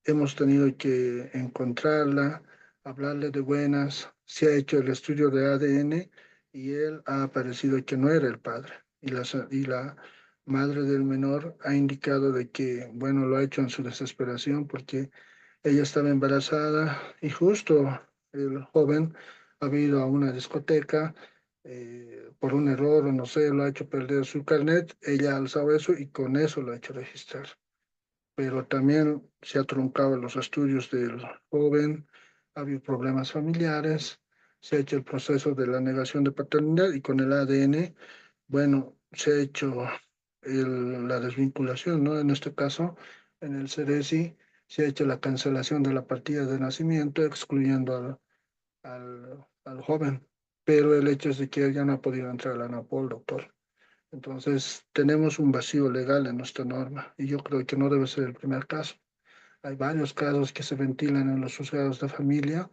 Hemos tenido que encontrarla, hablarle de buenas, se ha hecho el estudio de ADN y él ha aparecido que no era el padre. Y la madre del menor ha indicado de que, bueno, lo ha hecho en su desesperación porque ella estaba embarazada y justo el joven había ido a una discoteca por un error o no sé, lo ha hecho perder su carnet, ella ha alzado eso y con eso lo ha hecho registrar. Pero también se ha truncado los estudios del joven, ha habido problemas familiares, se ha hecho el proceso de la negación de paternidad y con el ADN, bueno, se ha hecho la desvinculación, ¿no? En este caso, en el CERESI, se ha hecho la cancelación de la partida de nacimiento, excluyendo al joven. Pero el hecho es de que él ya no ha podido entrar a la ANAPOL, doctor. Entonces, tenemos un vacío legal en nuestra norma y yo creo que no debe ser el primer caso. Hay varios casos que se ventilan en los juzgados de familia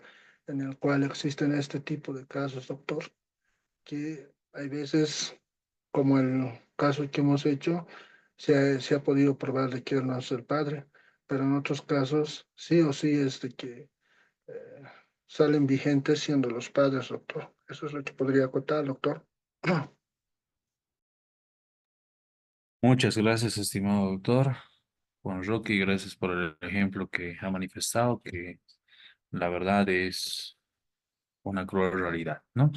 en el cual existen este tipo de casos, doctor, que hay veces, como el caso que hemos hecho, se ha podido probar de que él no es el padre, pero en otros casos sí o sí es de que eh, salen vigentes siendo los padres, doctor. Eso es lo que podría acotar, doctor. Muchas gracias, estimado doctor Juan Roque, y gracias por el ejemplo que ha manifestado, que la verdad es una cruel realidad, ¿no?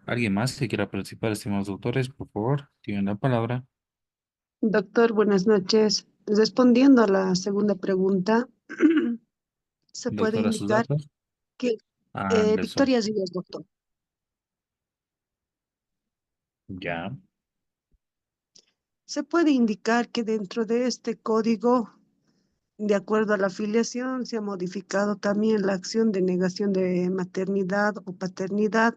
¿Alguien más que quiera participar, estimados doctores? Por favor, tienen la palabra. Doctor, buenas noches. Respondiendo a la segunda pregunta, se puede Doctora, sus indicar datos. que Anderson, Victoria Díaz, doctor. ya. Se puede indicar que dentro de este código, de acuerdo a la afiliación, se ha modificado también la acción de negación de maternidad o paternidad,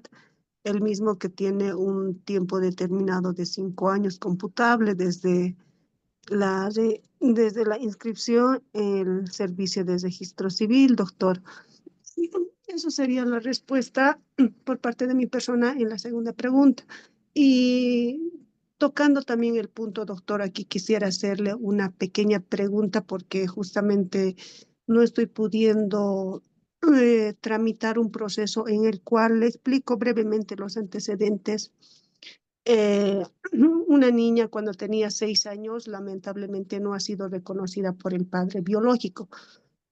el mismo que tiene un tiempo determinado de 5 años computable desde la inscripción en el servicio de registro civil, doctor. Eso sería la respuesta por parte de mi persona en la segunda pregunta. Y tocando también el punto, doctor, aquí quisiera hacerle una pequeña pregunta porque justamente no estoy pudiendo tramitar un proceso en el cual le explico brevemente los antecedentes. Eh, una niña cuando tenía 6 años lamentablemente no ha sido reconocida por el padre biológico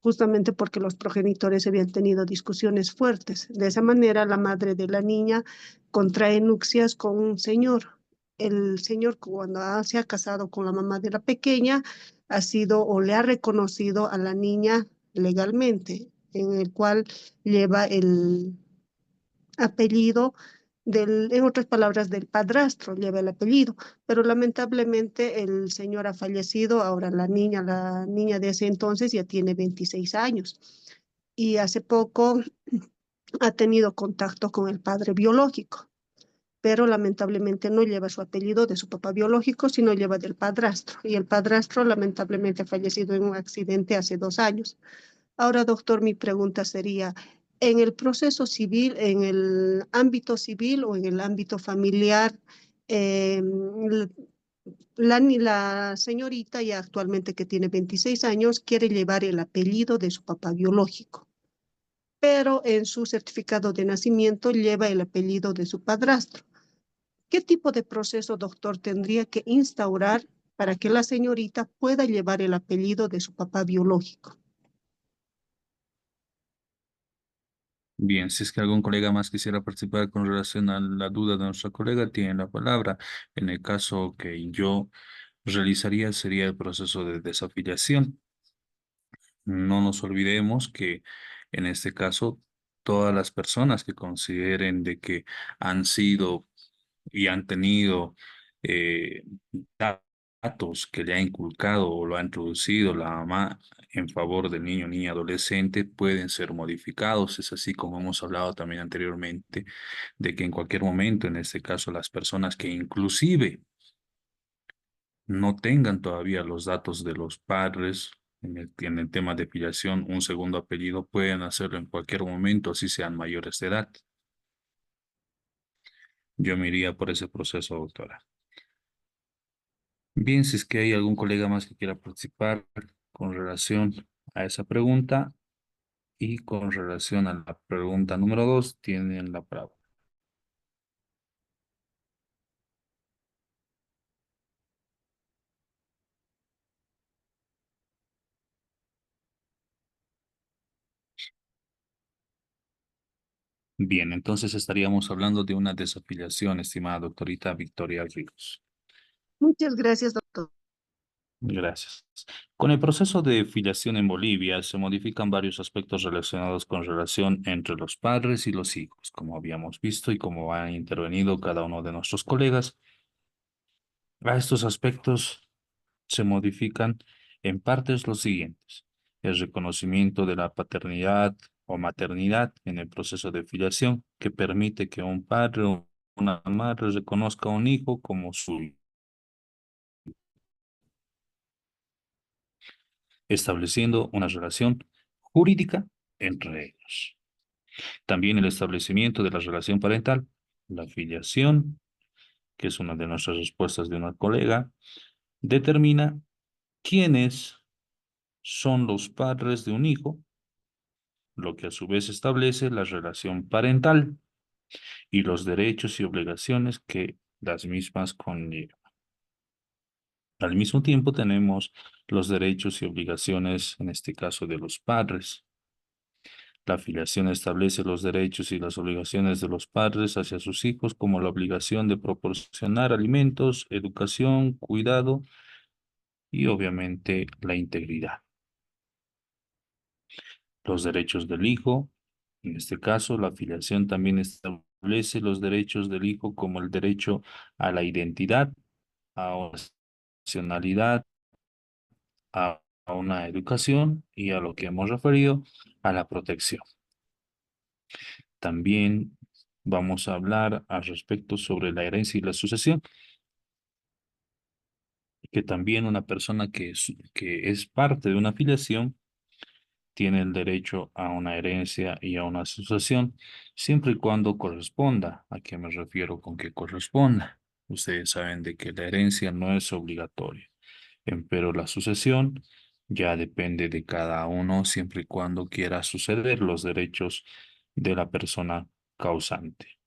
justamente porque los progenitores habían tenido discusiones fuertes. De esa manera, la madre de la niña contrae nupcias con un señor. El señor, cuando se ha casado con la mamá de la pequeña, ha sido o le ha reconocido a la niña legalmente, en el cual lleva el apellido en otras palabras, del padrastro, lleva el apellido, pero lamentablemente el señor ha fallecido, ahora la niña de ese entonces ya tiene 26 años y hace poco ha tenido contacto con el padre biológico, pero lamentablemente no lleva su apellido de su papá biológico, sino lleva del padrastro, y el padrastro lamentablemente ha fallecido en un accidente hace 2 años. Ahora, doctor, mi pregunta sería, en el proceso civil, en el ámbito civil o en el ámbito familiar, eh, la señorita ya actualmente que tiene 26 años quiere llevar el apellido de su papá biológico, pero en su certificado de nacimiento lleva el apellido de su padrastro. ¿Qué tipo de proceso, doctor, tendría que instaurar para que la señorita pueda llevar el apellido de su papá biológico? Bien, si es que algún colega más quisiera participar con relación a la duda de nuestra colega, tiene la palabra. En el caso que yo realizaría sería el proceso de desafiliación. No nos olvidemos que en este caso todas las personas que consideren de que han sido y han tenido eh, datos que le ha inculcado o lo ha introducido la mamá en favor del niño o niña adolescente pueden ser modificados. Es así como hemos hablado también anteriormente, de que en cualquier momento, en este caso, las personas que inclusive no tengan todavía los datos de los padres en el tema de filiación, un segundo apellido, pueden hacerlo en cualquier momento, así sean mayores de edad. Yo me iría por ese proceso, doctora. Bien, si es que hay algún colega más que quiera participar con relación a esa pregunta, Y con relación a la pregunta número 2, tienen la palabra. Bien, entonces estaríamos hablando de una desafiliación, estimada doctorita Victoria Ríos. Muchas gracias, doctor. Gracias. Con el proceso de filiación en Bolivia se modifican varios aspectos relacionados con relación entre los padres y los hijos, como habíamos visto y como ha intervenido cada uno de nuestros colegas. A estos aspectos se modifican en partes los siguientes: el reconocimiento de la paternidad o maternidad en el proceso de filiación, que permite que un padre o una madre reconozca a un hijo como suyo, estableciendo una relación jurídica entre ellos. También el establecimiento de la relación parental, la filiación, que es una de nuestras respuestas de una colega, determina quiénes son los padres de un hijo, lo que a su vez establece la relación parental y los derechos y obligaciones que las mismas conllevan. Al mismo tiempo tenemos los derechos y obligaciones, en este caso de los padres. La filiación establece los derechos y las obligaciones de los padres hacia sus hijos, como la obligación de proporcionar alimentos, educación, cuidado y obviamente la integridad. Los derechos del hijo, en este caso, la filiación también establece los derechos del hijo, como el derecho a la identidad, a una nacionalidad, a una educación y a lo que hemos referido, a la protección. También vamos a hablar al respecto sobre la herencia y la sucesión, que también una persona que es parte de una filiación tiene el derecho a una herencia y a una sucesión, siempre y cuando corresponda. ¿A qué me refiero con que corresponda? Ustedes saben de que la herencia no es obligatoria, pero la sucesión ya depende de cada uno, siempre y cuando quiera suceder los derechos de la persona causante.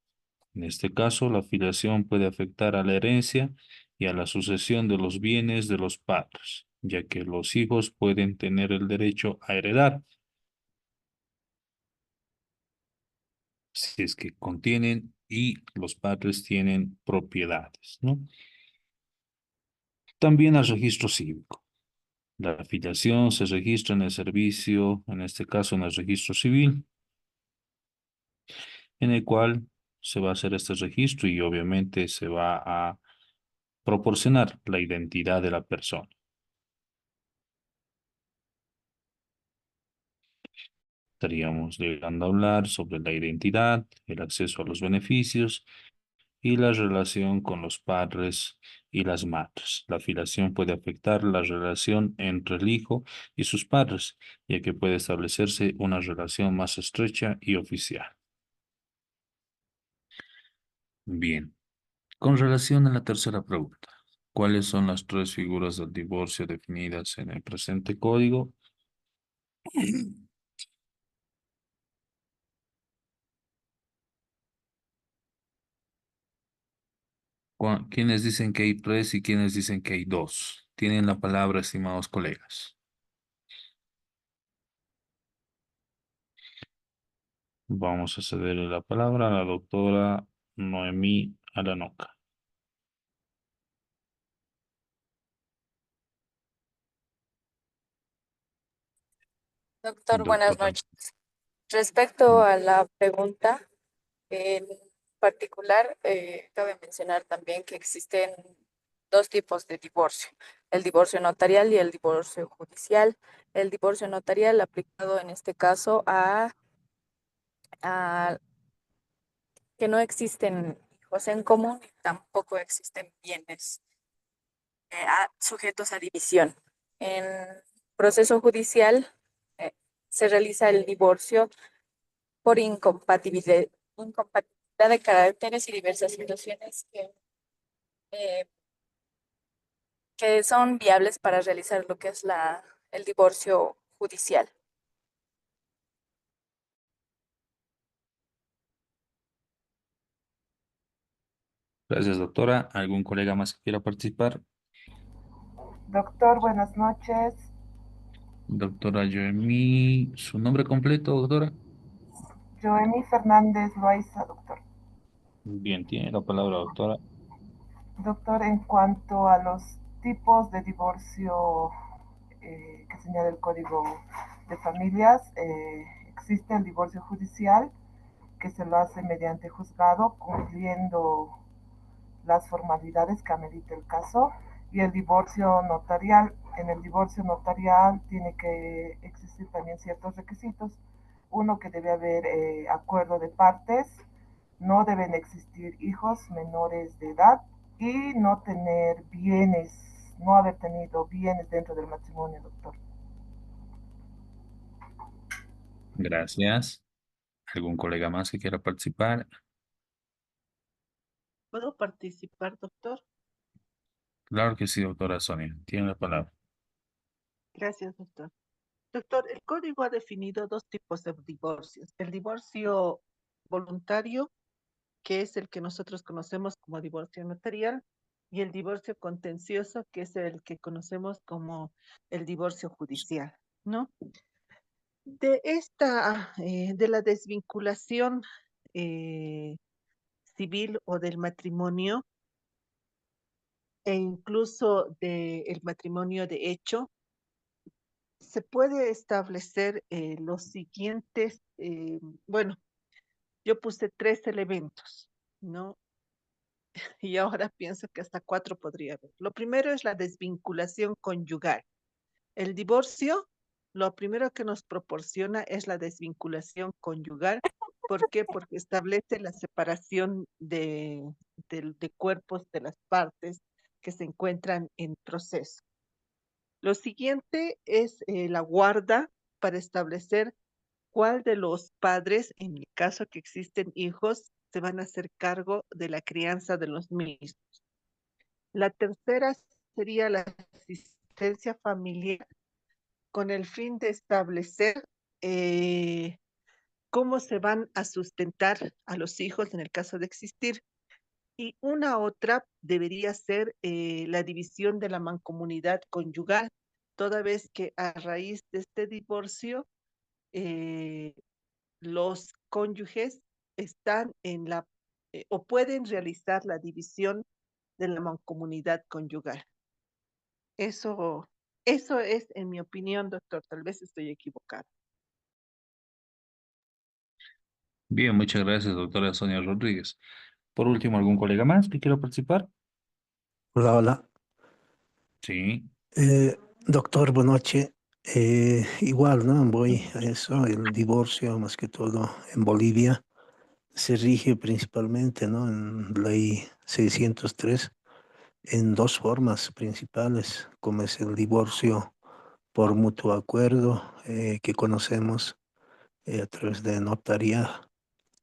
En este caso, la filiación puede afectar a la herencia y a la sucesión de los bienes de los padres, ya que los hijos pueden tener el derecho a heredar si es que contienen y los padres tienen propiedades, ¿no? También al registro cívico. La afiliación se registra en el servicio, en este caso en el registro civil, en el cual se va a hacer este registro y obviamente se va a proporcionar la identidad de la persona. Estaríamos llegando a hablar sobre la identidad, el acceso a los beneficios y la relación con los padres y las madres. La filiación puede afectar la relación entre el hijo y sus padres, ya que puede establecerse una relación más estrecha y oficial. Bien, con relación a la tercera pregunta, ¿cuáles son las tres figuras del divorcio definidas en el presente código? ¿Quiénes dicen que hay tres y quiénes dicen que hay dos? Tienen la palabra, estimados colegas. Vamos a cederle la palabra a la doctora Noemí Aranoca. Doctor, buenas Doctora. noches. Respecto a la pregunta, en particular, cabe mencionar también que existen dos tipos de divorcio, el divorcio notarial y el divorcio judicial. El divorcio notarial aplicado en este caso a que no existen hijos en común, tampoco existen bienes sujetos a división. En proceso judicial se realiza el divorcio por incompatibilidad de caracteres y diversas situaciones eh, que son viables para realizar lo que es el divorcio judicial. Gracias, doctora. ¿Algún colega más que quiera participar? Doctor, buenas noches. Doctora Joemi, ¿su nombre completo, doctora? Joemi Fernández Loaiza, doctor. Bien, tiene la palabra, doctora. Doctor, en cuanto a los tipos de divorcio que señala el Código de Familias, existe el divorcio judicial, que se lo hace mediante juzgado, cumpliendo las formalidades que amerita el caso, y el divorcio notarial. En el divorcio notarial tiene que existir también ciertos requisitos. Uno, que debe haber acuerdo de partes, no deben existir hijos menores de edad y no tener bienes, no haber tenido bienes dentro del matrimonio, doctor. Gracias. ¿Algún colega más que quiera participar? ¿Puedo participar, doctor? Claro que sí, doctora Sonia. Tiene la palabra. Gracias, doctor. Doctor, el código ha definido dos tipos de divorcios. El divorcio voluntario, que es el que nosotros conocemos como divorcio notarial, y el divorcio contencioso, que es el que conocemos como el divorcio judicial, ¿no? De la desvinculación eh, civil o del matrimonio, e incluso del matrimonio de hecho, se puede establecer los siguientes, bueno, yo puse tres elementos, ¿no? Y ahora pienso que hasta cuatro podría haber. Lo primero es la desvinculación conyugal. El divorcio, lo primero que nos proporciona es la desvinculación conyugal. ¿Por qué? Porque establece la separación de cuerpos de las partes que se encuentran en proceso. Lo siguiente es la guarda para establecer cuál de los padres, en el caso que existen hijos, se van a hacer cargo de la crianza de los mismos. La tercera sería la asistencia familiar con el fin de establecer cómo se van a sustentar a los hijos en el caso de existir. Y una otra debería ser la división de la mancomunidad conyugal, toda vez que a raíz de este divorcio, eh, los cónyuges están o pueden realizar la división de la mancomunidad conyugal. Eso, eso es, en mi opinión, doctor, tal vez estoy equivocado. Bien, muchas gracias, doctora Sonia Rodríguez. Por último, ¿algún colega más que quiera participar? Hola, hola. Sí. Doctor, buenas noches. Igual, ¿no? Voy a eso, el divorcio, más que todo en Bolivia, se rige principalmente, ¿no? En ley 603, en dos formas principales, como es el divorcio por mutuo acuerdo, que conocemos a través de notaría,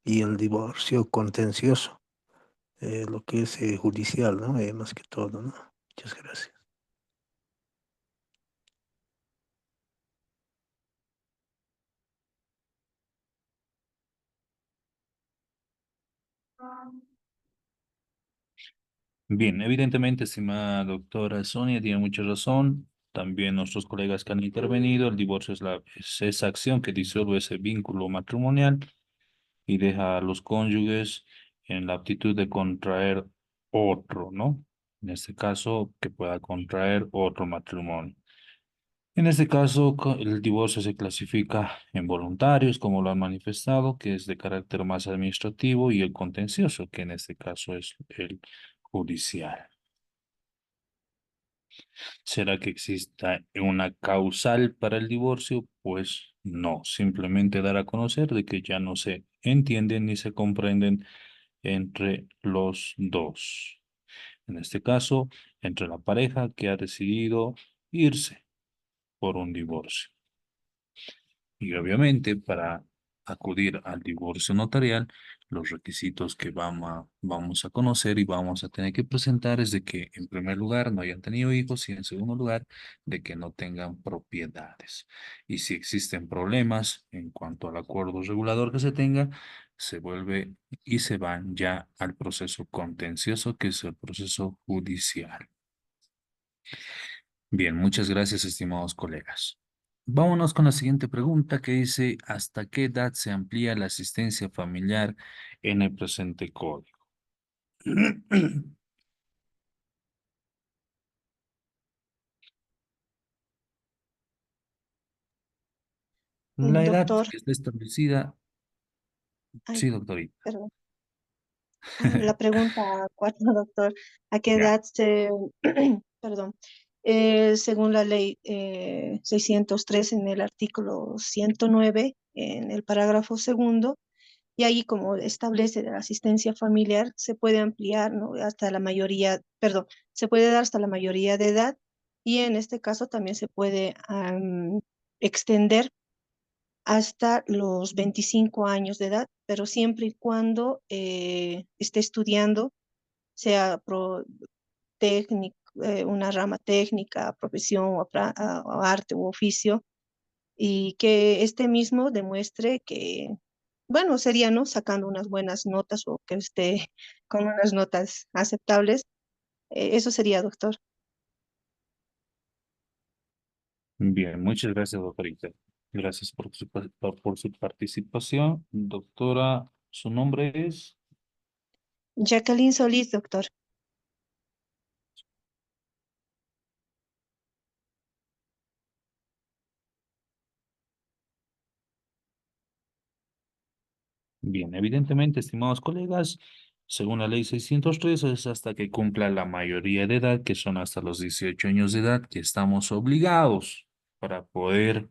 y el divorcio contencioso, lo que es judicial, ¿no? Más que todo, ¿no? Muchas gracias. Bien, evidentemente, estimada doctora Sonia, tiene mucha razón. También nuestros colegas que han intervenido, el divorcio es esa acción que disuelve ese vínculo matrimonial y deja a los cónyuges en la aptitud de contraer otro, ¿no? En este caso, que pueda contraer otro matrimonio. En este caso, el divorcio se clasifica en voluntarios, como lo han manifestado, que es de carácter más administrativo, y el contencioso, que en este caso es el judicial. ¿Será que exista una causal para el divorcio? Pues no, simplemente dar a conocer de que ya no se entienden ni se comprenden entre los dos. En este caso, entre la pareja que ha decidido irse por un divorcio. Y obviamente, para acudir al divorcio notarial, los requisitos que vamos a conocer y vamos a tener que presentar es de que, en primer lugar, no hayan tenido hijos y, en segundo lugar, de que no tengan propiedades. Y si existen problemas en cuanto al acuerdo regulador que se tenga, se vuelve y se van ya al proceso contencioso, que es el proceso judicial. Bien, muchas gracias, estimados colegas. Vámonos con la siguiente pregunta que dice, ¿hasta qué edad se amplía la asistencia familiar en el presente código? La edad Doctor, que está establecida, ay, sí, doctorita, perdón. La pregunta cuatro, doctor, ¿a qué ya. edad se, perdón, según la ley 603 en el artículo 109, en el parágrafo segundo, y ahí como establece la asistencia familiar, se puede ampliar, ¿no? Hasta la mayoría, perdón, se puede dar hasta la mayoría de edad y en este caso también se puede extender hasta los 25 años de edad, pero siempre y cuando esté estudiando, sea una rama técnica, profesión o arte u oficio, y que este mismo demuestre que, bueno, sería, ¿no? Sacando unas buenas notas o que esté con unas notas aceptables. Eso sería, doctor. Bien, muchas gracias, doctorita. Gracias por su participación. Doctora, ¿su nombre es? Jacqueline Solís, doctor. Bien, evidentemente, estimados colegas, según la ley 603 es hasta que cumpla la mayoría de edad, que son hasta los 18 años de edad, que estamos obligados para poder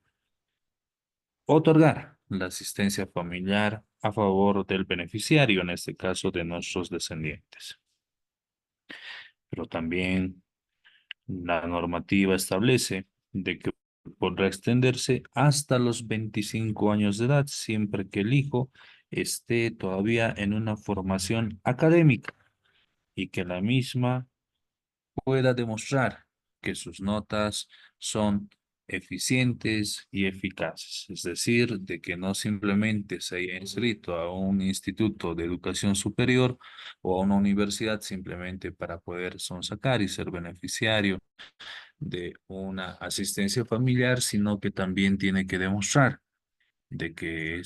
otorgar la asistencia familiar a favor del beneficiario, en este caso de nuestros descendientes. Pero también la normativa establece de que podrá extenderse hasta los 25 años de edad, siempre que el hijo esté todavía en una formación académica y que la misma pueda demostrar que sus notas son eficientes y eficaces, es decir, de que no simplemente se haya inscrito a un instituto de educación superior o a una universidad simplemente para poder sonsacar y ser beneficiario de una asistencia familiar, sino que también tiene que demostrar de que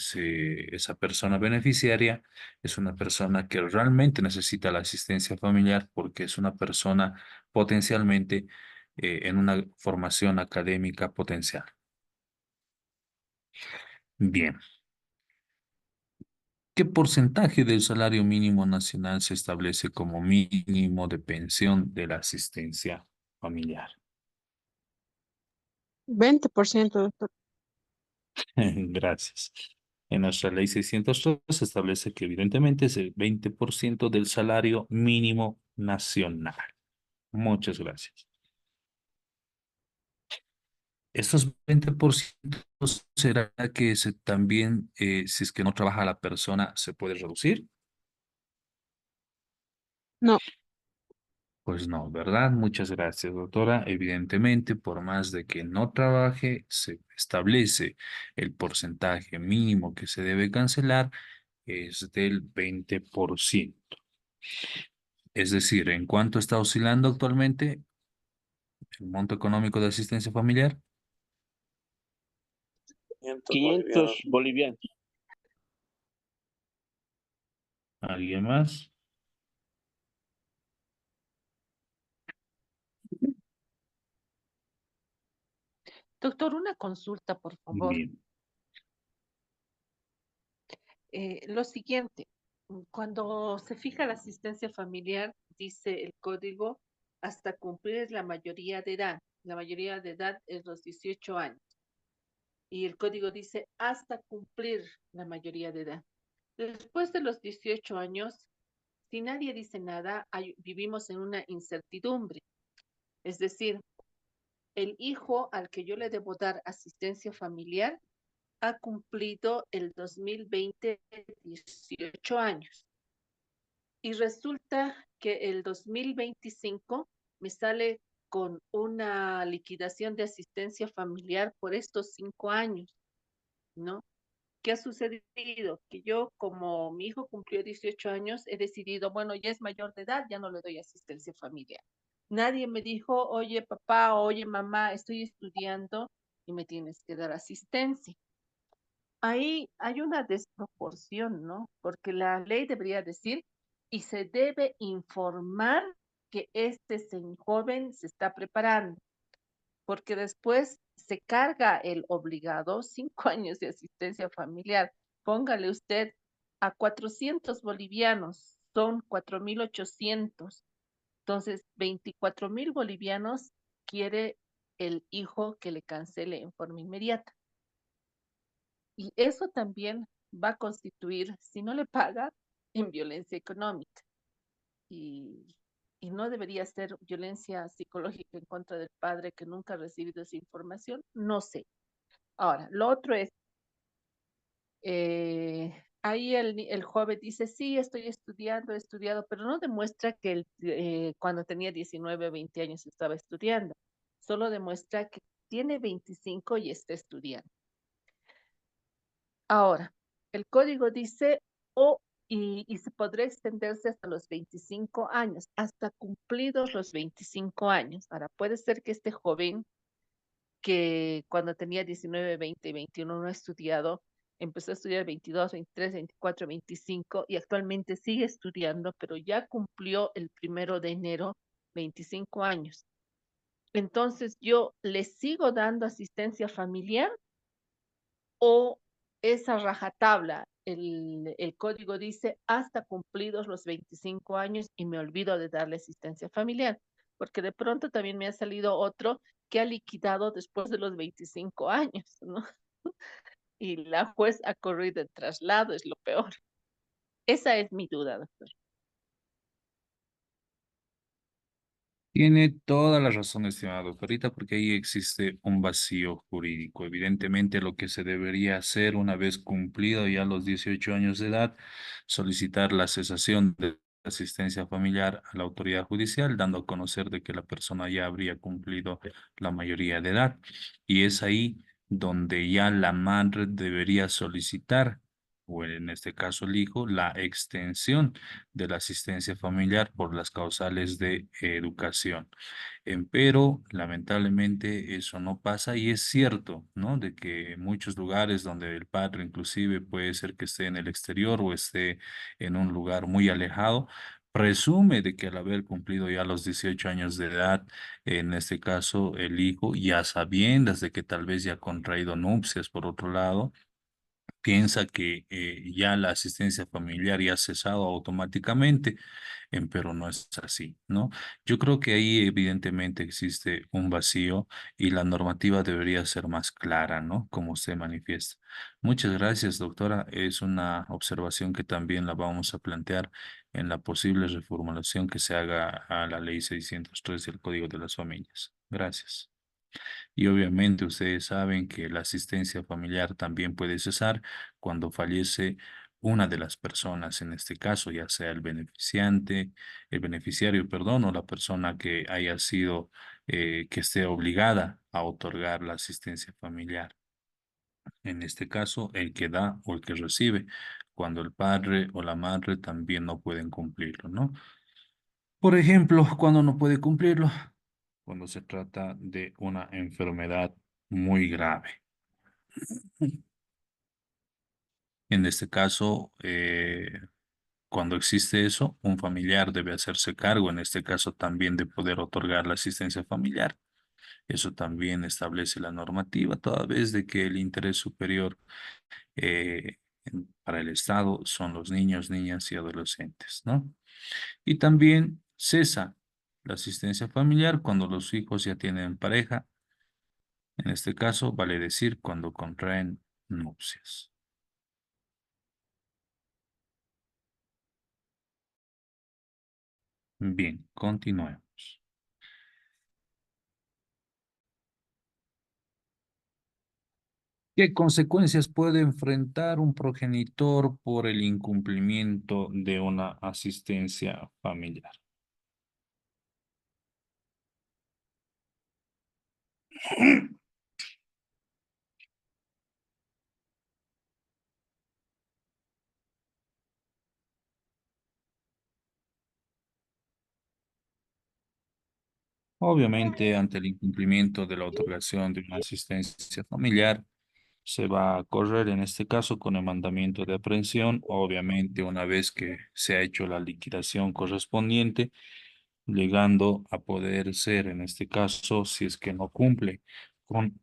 esa persona beneficiaria es una persona que realmente necesita la asistencia familiar porque es una persona potencialmente en una formación académica potencial. Bien, ¿qué porcentaje del salario mínimo nacional se establece como mínimo de pensión de la asistencia familiar? 20%, doctor. Gracias. En nuestra ley 603 se establece que evidentemente es el 20% del salario mínimo nacional. Muchas gracias. Estos 20% será que también, si es que no trabaja la persona, se puede reducir. No, Pues no, ¿verdad? Muchas gracias, doctora. Evidentemente, por más de que no trabaje, se establece el porcentaje mínimo que se debe cancelar es del 20%. Es decir, ¿en cuánto está oscilando actualmente el monto económico de asistencia familiar? 500 bolivianos. ¿Alguien más? Doctor, una consulta, por favor. Bien. Lo siguiente, cuando se fija la asistencia familiar, dice el código, hasta cumplir la mayoría de edad. La mayoría de edad es los 18 años. Y el código dice hasta cumplir la mayoría de edad. Después de los 18 años, si nadie dice nada, vivimos en una incertidumbre. Es decir, el hijo al que yo le debo dar asistencia familiar ha cumplido el 2020 18 años. Y resulta que el 2025 me sale con una liquidación de asistencia familiar por estos 5 años, ¿no? ¿Qué ha sucedido? Que yo, como mi hijo cumplió 18 años, he decidido, bueno, ya es mayor de edad, ya no le doy asistencia familiar. Nadie me dijo, oye, papá, oye, mamá, estoy estudiando y me tienes que dar asistencia. Ahí hay una desproporción, ¿no? Porque la ley debería decir, y se debe informar que joven se está preparando, porque después se carga el obligado 5 años de asistencia familiar. Póngale usted a 400 bolivianos, son 4.800. Entonces, 24.000 bolivianos quiere el hijo que le cancele en forma inmediata. Y eso también va a constituir, si no le paga, en violencia económica. Y, y no debería ser violencia psicológica en contra del padre que nunca ha recibido esa información, no sé. Ahora, lo otro es, ahí el joven dice, sí, estoy estudiando, he estudiado, pero no demuestra que cuando tenía 19 o 20 años estaba estudiando, solo demuestra que tiene 25 y está estudiando. Ahora, el código dice, y se podrá extenderse hasta los 25 años, hasta cumplidos los 25 años. Ahora, puede ser que este joven que cuando tenía 19, 20, 21 no ha estudiado, empezó a estudiar 22, 23, 24, 25 y actualmente sigue estudiando, pero ya cumplió el 1 de enero 25 años. Entonces, ¿yo le sigo dando asistencia familiar o esa rajatabla? El código dice hasta cumplidos los 25 años y me olvido de darle asistencia familiar, porque de pronto también me ha salido otro que ha liquidado después de los 25 años, ¿no? Y la juez ha corrido el traslado, es lo peor. Esa es mi duda, doctor. Tiene toda la razón, estimada doctorita, porque ahí existe un vacío jurídico. Evidentemente, lo que se debería hacer una vez cumplido ya los 18 años de edad, solicitar la cesación de asistencia familiar a la autoridad judicial, dando a conocer de que la persona ya habría cumplido la mayoría de edad. Y es ahí donde ya la madre debería solicitar, o en este caso el hijo, la extensión de la asistencia familiar por las causales de educación. Pero lamentablemente eso no pasa y es cierto, ¿no? De que en muchos lugares donde el padre inclusive puede ser que esté en el exterior o esté en un lugar muy alejado, presume de que al haber cumplido ya los 18 años de edad, en este caso el hijo, ya sabiendas de que tal vez ya ha contraído nupcias por otro lado, piensa que ya la asistencia familiar ya ha cesado automáticamente, pero no es así, ¿no? Yo creo que ahí evidentemente existe un vacío y la normativa debería ser más clara, ¿no? Como usted manifiesta. Muchas gracias, doctora. Es una observación que también la vamos a plantear en la posible reformulación que se haga a la ley 603 del Código de las Familias. Gracias. Y obviamente ustedes saben que la asistencia familiar también puede cesar cuando fallece una de las personas, en este caso, ya sea el beneficiario, perdón, o la persona que haya sido, que esté obligada a otorgar la asistencia familiar. En este caso, el que da o el que recibe, cuando el padre o la madre también no pueden cumplirlo, ¿no? Por ejemplo, cuando no puede cumplirlo, cuando se trata de una enfermedad muy grave. En este caso, cuando existe eso, un familiar debe hacerse cargo, en este caso también de poder otorgar la asistencia familiar. Eso también establece la normativa, toda vez de que el interés superior para el Estado son los niños, niñas y adolescentes, ¿no? Y también cesa la asistencia familiar cuando los hijos ya tienen pareja. En este caso, vale decir cuando contraen nupcias. Bien, continuemos. ¿Qué consecuencias puede enfrentar un progenitor por el incumplimiento de una asistencia familiar? Obviamente, ante el incumplimiento de la otorgación de una asistencia familiar, se va a correr en este caso con el mandamiento de aprehensión. Obviamente, una vez que se ha hecho la liquidación correspondiente, llegando a poder ser, en este caso, si es que no cumple con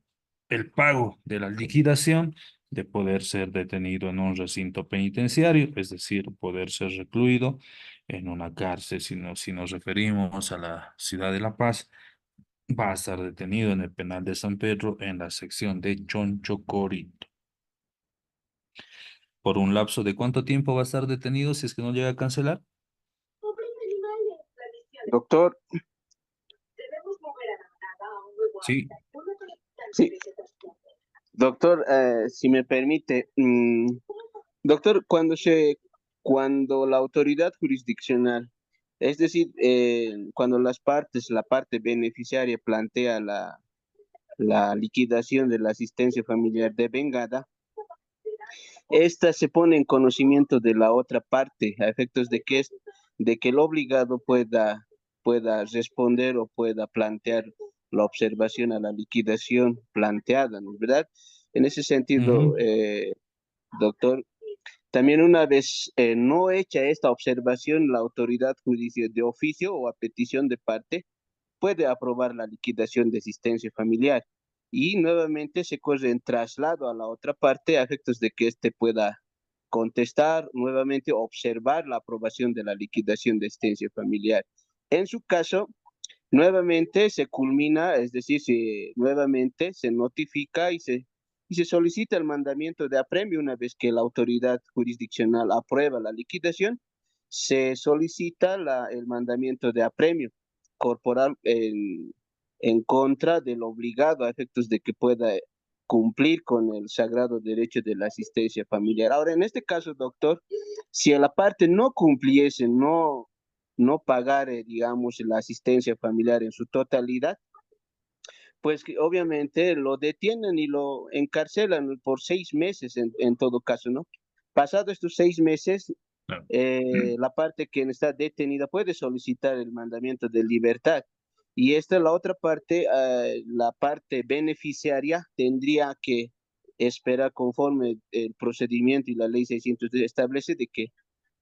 el pago de la liquidación, de poder ser detenido en un recinto penitenciario, es decir, poder ser recluido en una cárcel. Si nos referimos a la ciudad de La Paz, va a estar detenido en el penal de San Pedro en la sección de Chonchocorito. ¿Por un lapso de cuánto tiempo va a estar detenido si es que no llega a cancelar? Doctor, Sí, sí, doctor, si me permite, doctor, cuando la autoridad jurisdiccional, es decir, cuando la parte beneficiaria plantea la liquidación de la asistencia familiar devengada, esta se pone en conocimiento de la otra parte a efectos de que el obligado pueda responder o pueda plantear la observación a la liquidación planteada, ¿no es verdad? En ese sentido, ujú, doctor, también una vez no hecha esta observación, la autoridad judicial de oficio o a petición de parte puede aprobar la liquidación de asistencia familiar y nuevamente se corre en traslado a la otra parte a efectos de que éste pueda contestar, nuevamente observar la aprobación de la liquidación de asistencia familiar. En su caso, nuevamente se culmina, es decir, nuevamente se notifica y se solicita el mandamiento de apremio una vez que la autoridad jurisdiccional aprueba la liquidación, se solicita el mandamiento de apremio corporal en contra del obligado a efectos de que pueda cumplir con el sagrado derecho de la asistencia familiar. Ahora, en este caso, doctor, si a la parte no cumpliese, no pagar, digamos, la asistencia familiar en su totalidad, pues que obviamente lo detienen y lo encarcelan por 6 meses en todo caso, ¿no? Pasado estos 6 meses, claro. la parte que está detenida puede solicitar el mandamiento de libertad. Y esta, la otra parte, la parte beneficiaria tendría que esperar conforme el procedimiento y la ley 600 establece de que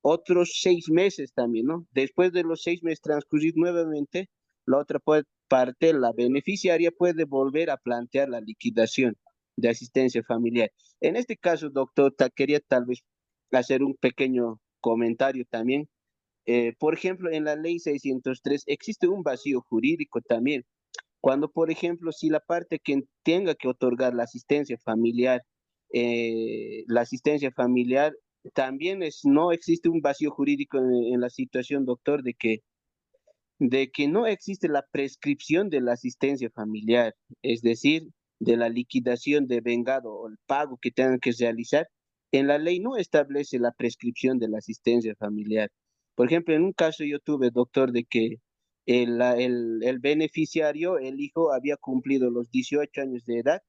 otros 6 meses también, ¿no? Después de los 6 meses transcurrir nuevamente, la otra parte, la beneficiaria, puede volver a plantear la liquidación de asistencia familiar. En este caso, doctor, quería tal vez hacer un pequeño comentario también. Por ejemplo, en la ley 603 existe un vacío jurídico también. Cuando, por ejemplo, si la parte que tenga que otorgar la asistencia familiar también no existe un vacío jurídico en la situación, doctor, de que no existe la prescripción de la asistencia familiar, es decir, de la liquidación de vengado o el pago que tengan que realizar. En la ley no establece la prescripción de la asistencia familiar. Por ejemplo, en un caso yo tuve, doctor, de que el beneficiario, el hijo, había cumplido los 18 años de edad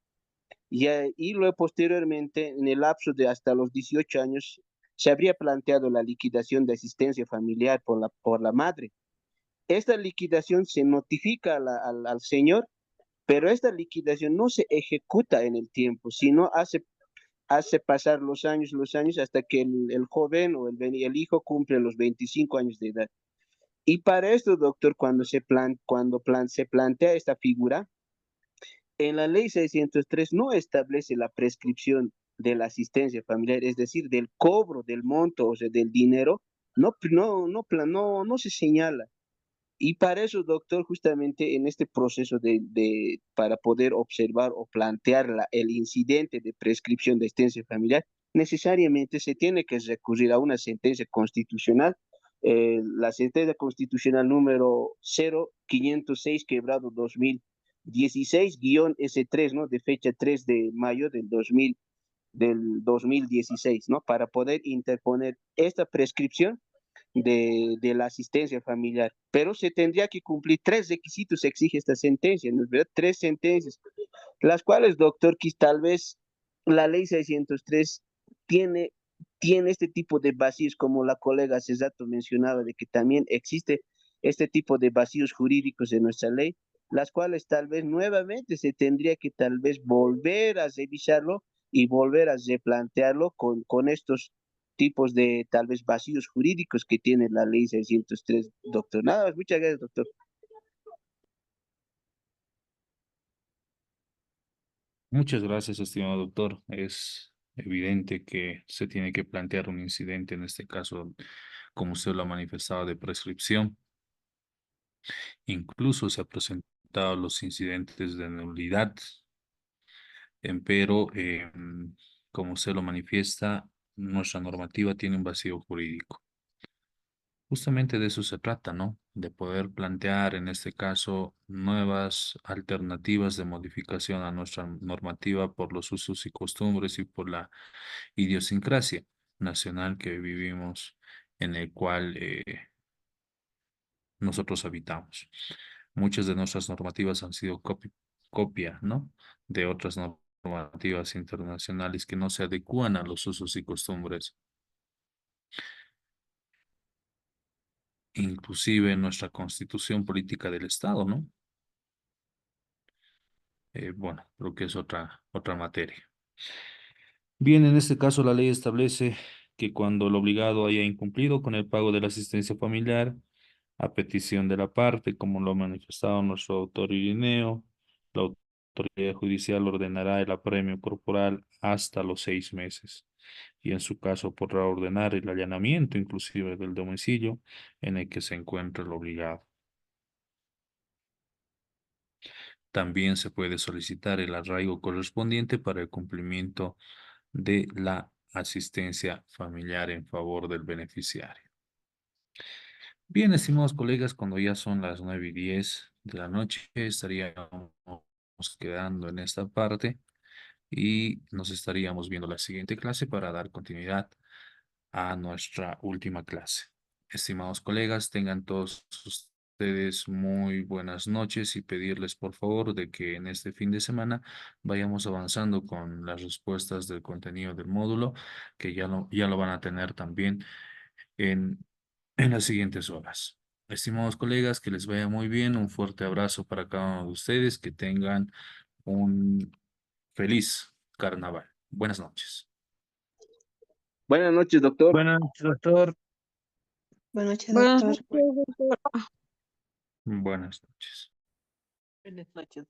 y luego posteriormente, en el lapso de hasta los 18 años, se habría planteado la liquidación de asistencia familiar por la madre. Esta liquidación se notifica al señor, pero esta liquidación no se ejecuta en el tiempo, sino hace pasar los años hasta que el joven o el hijo cumple los 25 años de edad. Y para esto, doctor, se plantea esta figura, en la ley 603 no establece la prescripción de la asistencia familiar, es decir, del cobro del monto, o sea, del dinero, no se señala. Y para eso, doctor, justamente en este proceso para poder observar o plantear el incidente de prescripción de asistencia familiar, necesariamente se tiene que recurrir a una sentencia constitucional, la sentencia constitucional número 0506 quebrado 16-S3, ¿no? De fecha 3 de mayo del 2016, ¿no? Para poder interponer esta prescripción de la asistencia familiar. Pero se tendría que cumplir tres requisitos, exige esta sentencia, ¿no es verdad? Tres sentencias, las cuales, doctor, que tal vez la ley 603 tiene, tiene este tipo de vacíos, como la colega hace rato mencionaba, de que también existe este tipo de vacíos jurídicos en nuestra ley, las cuales tal vez nuevamente se tendría que tal vez volver a revisarlo y volver a replantearlo con estos tipos de tal vez vacíos jurídicos que tiene la ley 603, doctor. Nada más, muchas gracias, doctor. Muchas gracias, estimado doctor. Es evidente que se tiene que plantear un incidente, en este caso, como usted lo ha manifestado, de prescripción. Incluso se han presentado los incidentes de nulidad, pero como usted lo manifiesta, nuestra normativa tiene un vacío jurídico. Justamente de eso se trata, ¿no? De poder plantear, en este caso, nuevas alternativas de modificación a nuestra normativa por los usos y costumbres y por la idiosincrasia nacional que vivimos, en el cual nosotros habitamos. Muchas de nuestras normativas han sido copia, ¿no? De otras normativas internacionales que no se adecúan a los usos y costumbres, inclusive en nuestra constitución política del Estado, ¿no? Bueno, creo que es otra materia. Bien, en este caso la ley establece que cuando el obligado haya incumplido con el pago de la asistencia familiar, a petición de la parte, como lo ha manifestado nuestro autor Irineo, la autoridad judicial ordenará el apremio corporal hasta los 6 meses y en su caso podrá ordenar el allanamiento inclusive del domicilio en el que se encuentra el obligado. También se puede solicitar el arraigo correspondiente para el cumplimiento de la asistencia familiar en favor del beneficiario. Bien, estimados colegas, cuando ya son las 9:10 de la noche, estaríamos quedando en esta parte y nos estaríamos viendo la siguiente clase para dar continuidad a nuestra última clase. Estimados colegas, tengan todos ustedes muy buenas noches y pedirles por favor de que en este fin de semana vayamos avanzando con las respuestas del contenido del módulo, que ya lo van a tener también en, en las siguientes horas. Estimados colegas, que les vaya muy bien, un fuerte abrazo para cada uno de ustedes, que tengan un feliz carnaval. Buenas noches. Buenas noches, doctor. Buenas noches, doctor. Buenas noches, Buenas doctor. noches, doctor. Buenas noches. Buenas noches.